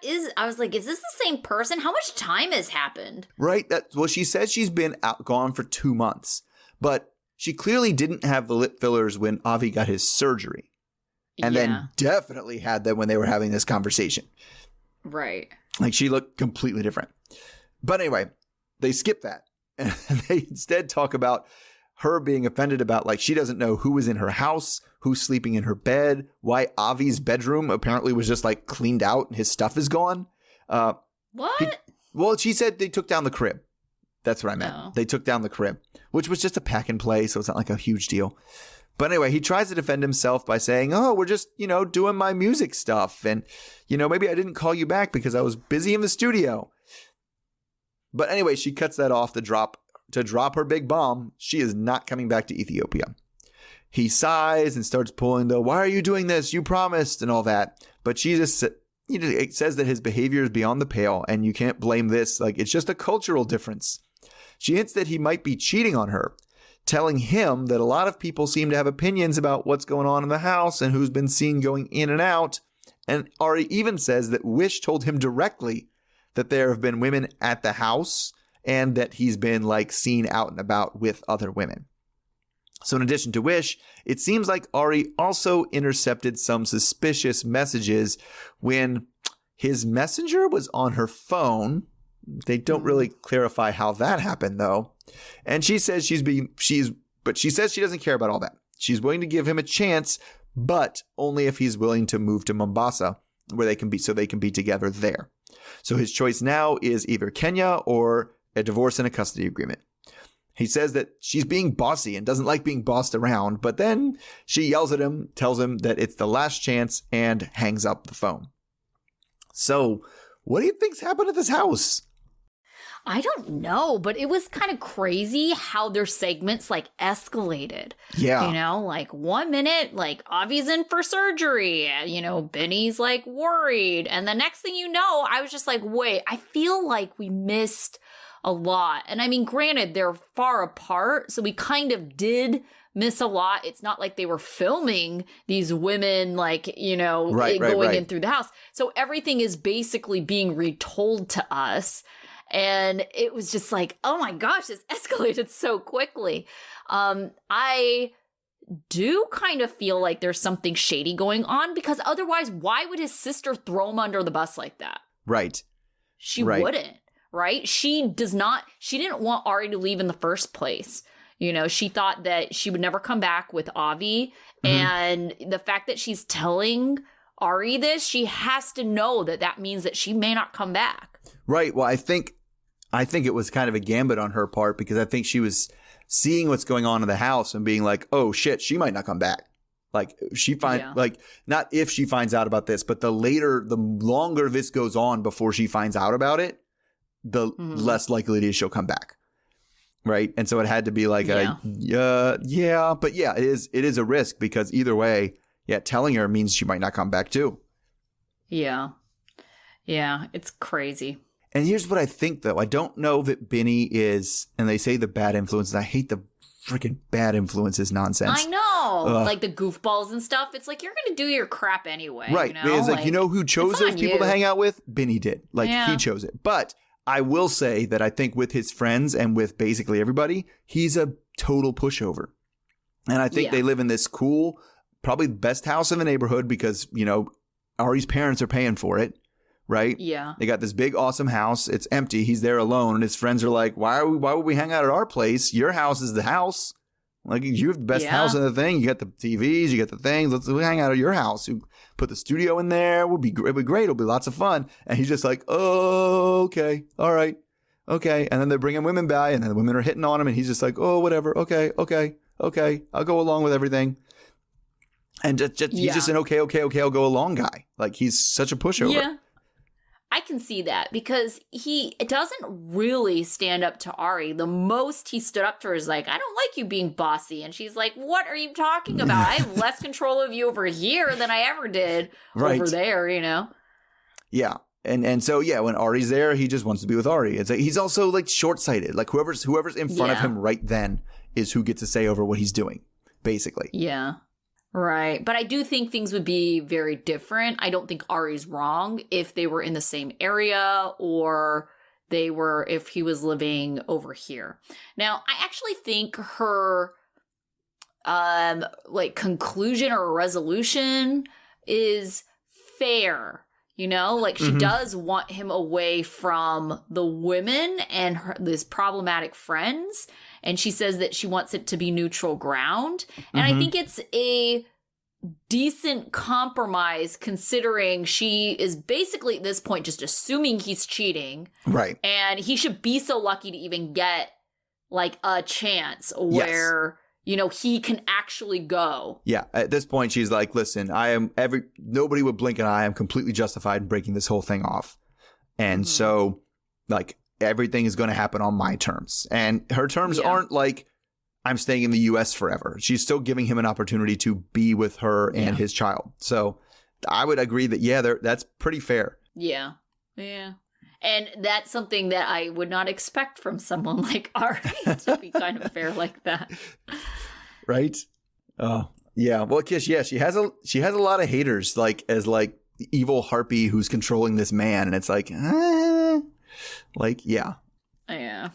is this the same person? How much time has happened? Right. Well, she says she's been gone for 2 months, but she clearly didn't have the lip fillers when Avi got his surgery. And then definitely had them when they were having this conversation. Right. Like she looked completely different. But anyway, they skip that. And they instead talk about her being offended about, like, she doesn't know who was in her house, who's sleeping in her bed, why Avi's bedroom apparently was just like cleaned out and his stuff is gone. What? Well, she said they took down the crib. That's what I meant. Oh. They took down the crib, which was just a pack and play, so it's not like a huge deal. But anyway, he tries to defend himself by saying, oh, we're just, doing my music stuff. And, maybe I didn't call you back because I was busy in the studio. But anyway, she cuts that off to drop her big bomb. She is not coming back to Ethiopia. He sighs and starts pulling why are you doing this? You promised and all that. But she just it says that his behavior is beyond the pale and you can't blame this. Like, it's just a cultural difference. She hints that he might be cheating on her, telling him that a lot of people seem to have opinions about what's going on in the house and who's been seen going in and out. And Ari even says that Wish told him directly that there have been women at the house and that he's been seen out and about with other women. So in addition to Wish, it seems like Ari also intercepted some suspicious messages when his messenger was on her phone. They don't really clarify how that happened though. And she says she says she doesn't care about all that. She's willing to give him a chance, but only if he's willing to move to Mombasa where they can be together there. So his choice now is either Kenya or a divorce and a custody agreement. He says that she's being bossy and doesn't like being bossed around, but then she yells at him, tells him that it's the last chance, and hangs up the phone. So what do you think's happened at this house? I don't know, but it was kind of crazy how their segments escalated. Yeah. 1 minute, Avi's in for surgery. Bini's worried. And the next thing you know, I was just wait, I feel like we missed a lot. And I mean, granted, they're far apart, so we kind of did miss a lot. It's not like they were filming these women going in through the house. So everything is basically being retold to us. And it was just oh my gosh, this escalated so quickly. I do kind of feel like there's something shady going on because otherwise, why would his sister throw him under the bus like that? Right. She wouldn't, right? She didn't want Ari to leave in the first place. She thought that she would never come back with Avi. Mm-hmm. And the fact that she's telling Ari this, she has to know that means that she may not come back. Right. Well, I think it was kind of a gambit on her part because I think she was seeing what's going on in the house and being like, oh shit, she might not come back. Not if she finds out about this, but the longer this goes on before she finds out about it, the less likely it is she'll come back. Right. And so it had to be but it is a risk because either way, telling her means she might not come back too. Yeah. Yeah. It's crazy. And here's what I think, though. I don't know that Bini is, and they say the bad influences. I hate the freaking bad influences nonsense. I know. The goofballs and stuff. It's you're going to do your crap anyway. Right. It's who chose those people to hang out with? Bini did. He chose it. But I will say that I think with his friends and with basically everybody, he's a total pushover. And I think they live in this cool, probably the best house in the neighborhood because, Ari's parents are paying for it. Right? Yeah. They got this big, awesome house. It's empty. He's there alone. And his friends are like, why would we hang out at our place? Your house is the house. You have the best house in the thing. You got the TVs. You got the things. Let's hang out at your house. You put the studio in there. It'll be great. It'll be lots of fun. And he's just like, oh, okay. All right. Okay. And then they're bringing women by and then the women are hitting on him. And he's just like, oh, whatever. Okay. I'll go along with everything. And he's just an okay, I'll go along guy. He's such a pushover. Yeah. I can see that because he doesn't really stand up to Ari. The most he stood up to her is I don't like you being bossy. And she's like, what are you talking about? I have less control of you over here than I ever did over there, Yeah. And so, when Ari's there, he just wants to be with Ari. It's he's also short-sighted. Whoever's in front of him right then is who gets to say over what he's doing, basically. Yeah. Right. But I do think things would be very different. I don't think Ari's wrong if they were in the same area or if he was living over here. Now, I actually think her conclusion or resolution is fair. She does want him away from the women and his problematic friends. And she says that she wants it to be neutral ground. And I think it's a decent compromise considering she is basically at this point just assuming he's cheating. Right. And he should be so lucky to even get like a chance where, you know, he can actually go. Yeah. At this point, she's like, listen, nobody would blink an eye. I'm completely justified in breaking this whole thing off. And so like everything is going to happen on my terms. And her terms aren't like, I'm staying in the U.S. forever. She's still giving him an opportunity to be with her and his child. So I would agree that, that's pretty fair. Yeah. Yeah. And that's something that I would not expect from someone like Ari to be kind of fair like that. Right? Oh, yeah. Well, Kish, she has a lot of haters, like as like the evil harpy who's controlling this man. And it's like, yeah. Yeah.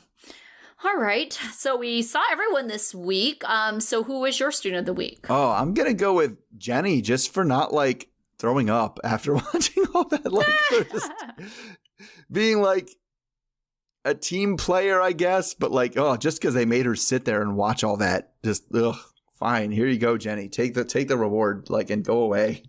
All right. So we saw everyone this week. So who was your student of the week? Oh, I'm going to go with Jenny just for not like throwing up after watching all that. Like just being like a team player, I guess. But like, just because they made her sit there and watch all that, just fine. Here you go, Jenny. Take the reward, like, and go away.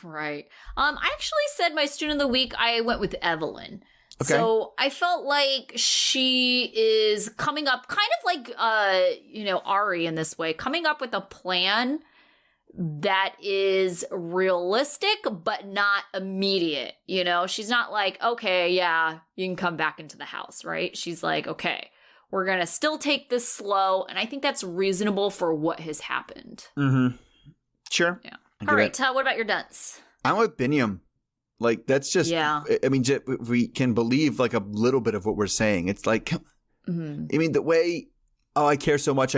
Right. I actually said my student of the week. I went with Evelyn. Okay. So I felt like she is coming up kind of like, Ari in this way, coming up with a plan that is realistic, but not immediate. You know, she's not like, okay, yeah, you can come back into the house, right? She's like, okay, we're going to still take this slow. And I think that's reasonable for what has happened. Mm-hmm. Sure. Yeah. All right. What about your dunce? I'm with Biniam. Like, that's just, I mean, if we can believe like a little bit of what we're saying. It's like, I mean, the way, I care so much.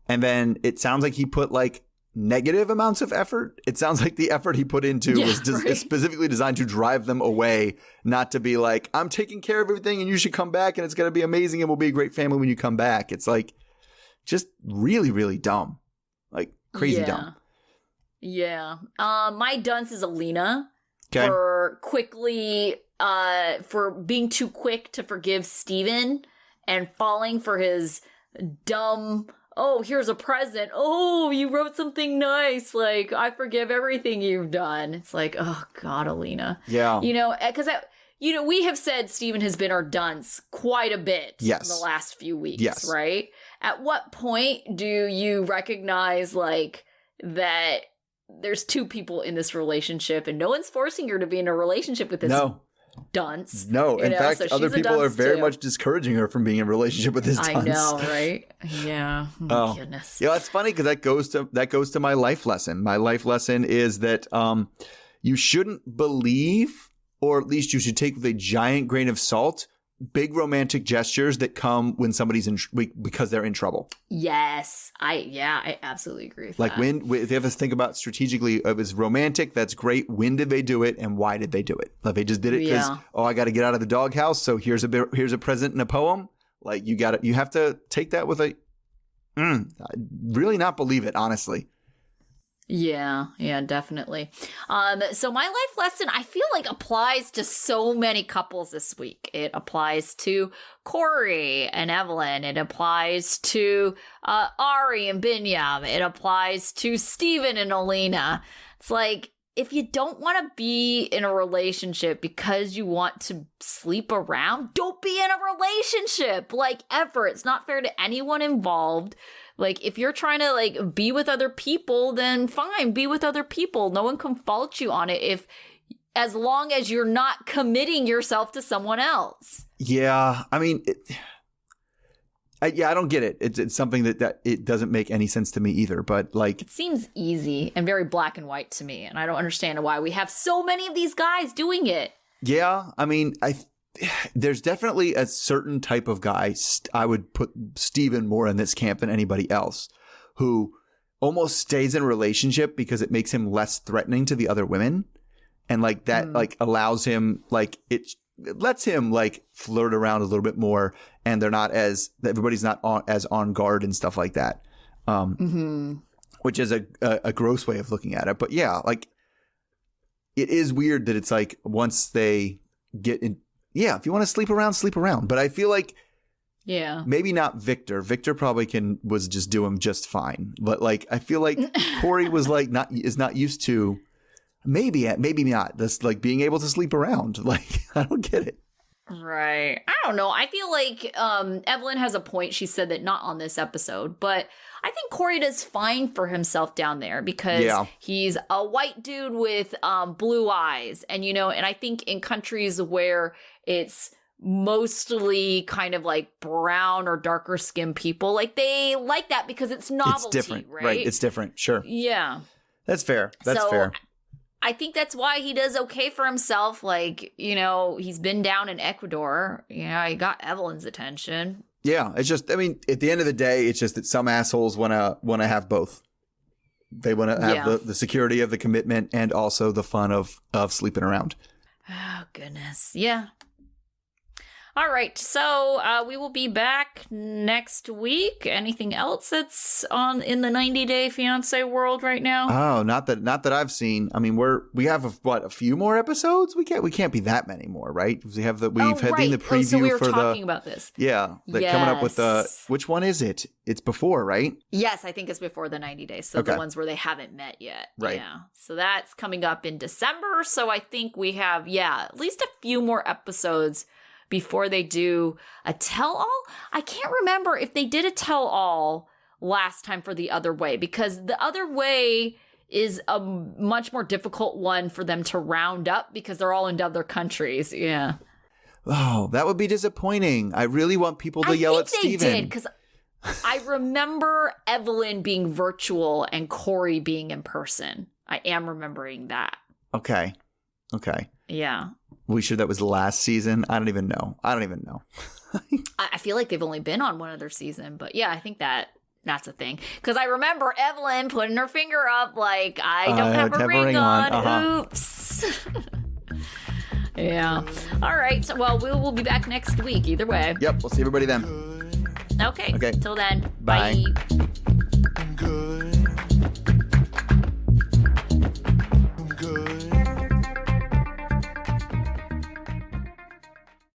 And then it sounds like he put like negative amounts of effort. It sounds like the effort he put into was specifically designed to drive them away, not to be like, I'm taking care of everything and you should come back and it's going to be amazing and we'll be a great family when you come back. It's like just really, really dumb, like crazy dumb. Yeah. My dunce is Alina for being too quick to forgive Steven and falling for his dumb, here's a present. Oh, you wrote something nice. Like, I forgive everything you've done. It's like, oh God, Alina. Yeah. You know, because we have said Steven has been our dunce quite a bit in the last few weeks, right? At what point do you recognize like that there's two people in this relationship and no one's forcing her to be in a relationship with this dunce? No, in fact, so other people are very much discouraging her from being in a relationship with this dunce. I know, right? Yeah. Oh, goodness. Yeah, it's funny because that goes to my life lesson. My life lesson is that you shouldn't believe, or at least you should take with a giant grain of salt, big romantic gestures that come when somebody's because they're in trouble. Yes. I absolutely agree with that. Like when if you have to think about strategically, if it's romantic, that's great. When did they do it and why did they do it? Like they just did it because, I got to get out of the doghouse. So here's a present and a poem. Like you have to take that with really not believe it, honestly. Yeah, definitely. So my life lesson, I feel like applies to so many couples this week. It applies to Cory and Evelyn. It applies to Ari and Bini. It applies to Steven and Alina. It's like, if you don't want to be in a relationship because you want to sleep around, don't be in a relationship, like, ever. It's not fair to anyone involved. Like, if you're trying to, like, be with other people, then fine, be with other people. No one can fault you on it as long as you're not committing yourself to someone else. Yeah, I mean, I don't get it. It's something that it doesn't make any sense to me either. But like, it seems easy and very black and white to me, and I don't understand why we have so many of these guys doing it. Yeah, I mean, there's definitely a certain type of guy. I would put Steven more in this camp than anybody else, who almost stays in a relationship because it makes him less threatening to the other women, and like that, like allows him, like it lets him like flirt around a little bit more, and everybody's not as on guard and stuff like that. Which is a gross way of looking at it. But yeah, like it is weird that it's like once they get in, if you want to sleep around. But I feel like Yeah. Maybe not Victor. Victor probably was just doing just fine. But like, I feel like Cory was like is not used to maybe not this, like being able to sleep around. Like, I don't get it. Right. I don't know. I feel like Evelyn has a point. She said that not on this episode, but I think Cory does fine for himself down there because he's a white dude with blue eyes. And, you know, and I think in countries where it's mostly kind of like brown or darker skinned people, like they like that because it's novelty, it's different, right? It's different. Sure. Yeah. That's fair. That's fair. I think that's why he does okay for himself. Like, you know, he's been down in Ecuador. You know, he got Evelyn's attention. Yeah, it's just, I mean, at the end of the day, it's just that some assholes want to have both. They want to have the security of the commitment and also the fun of sleeping around. Oh, goodness. Yeah. All right. So we will be back next week. Anything else that's in the 90-Day Fiancé world right now? Oh, not that I've seen. I mean, we have a few more episodes? We can't be that many more, right? We've had the preview so we were for talking about this. Yeah, coming up with which one is it? It's before, right? Yes, I think it's before the 90 days. So the ones where they haven't met yet. Right. Yeah. So that's coming up in December. So I think we have, at least a few more episodes before they do a tell-all. I can't remember if they did a tell-all last time for The Other Way, because The Other Way is a much more difficult one for them to round up because they're all in other countries. Yeah. Oh, that would be disappointing. I really want people to yell at Steven. I think they did, because I remember Evelyn being virtual and Cory being in person. I am remembering that. Okay. Yeah. We sure that was last season? I don't even know. I feel like they've only been on one other season, but yeah, I think that's a thing. Because I remember Evelyn putting her finger up like, I don't have a ring on. Uh-huh. Oops. Yeah. All right. Well, we will be back next week either way. Yep. We'll see everybody then. Okay. Till then. Bye. Bye.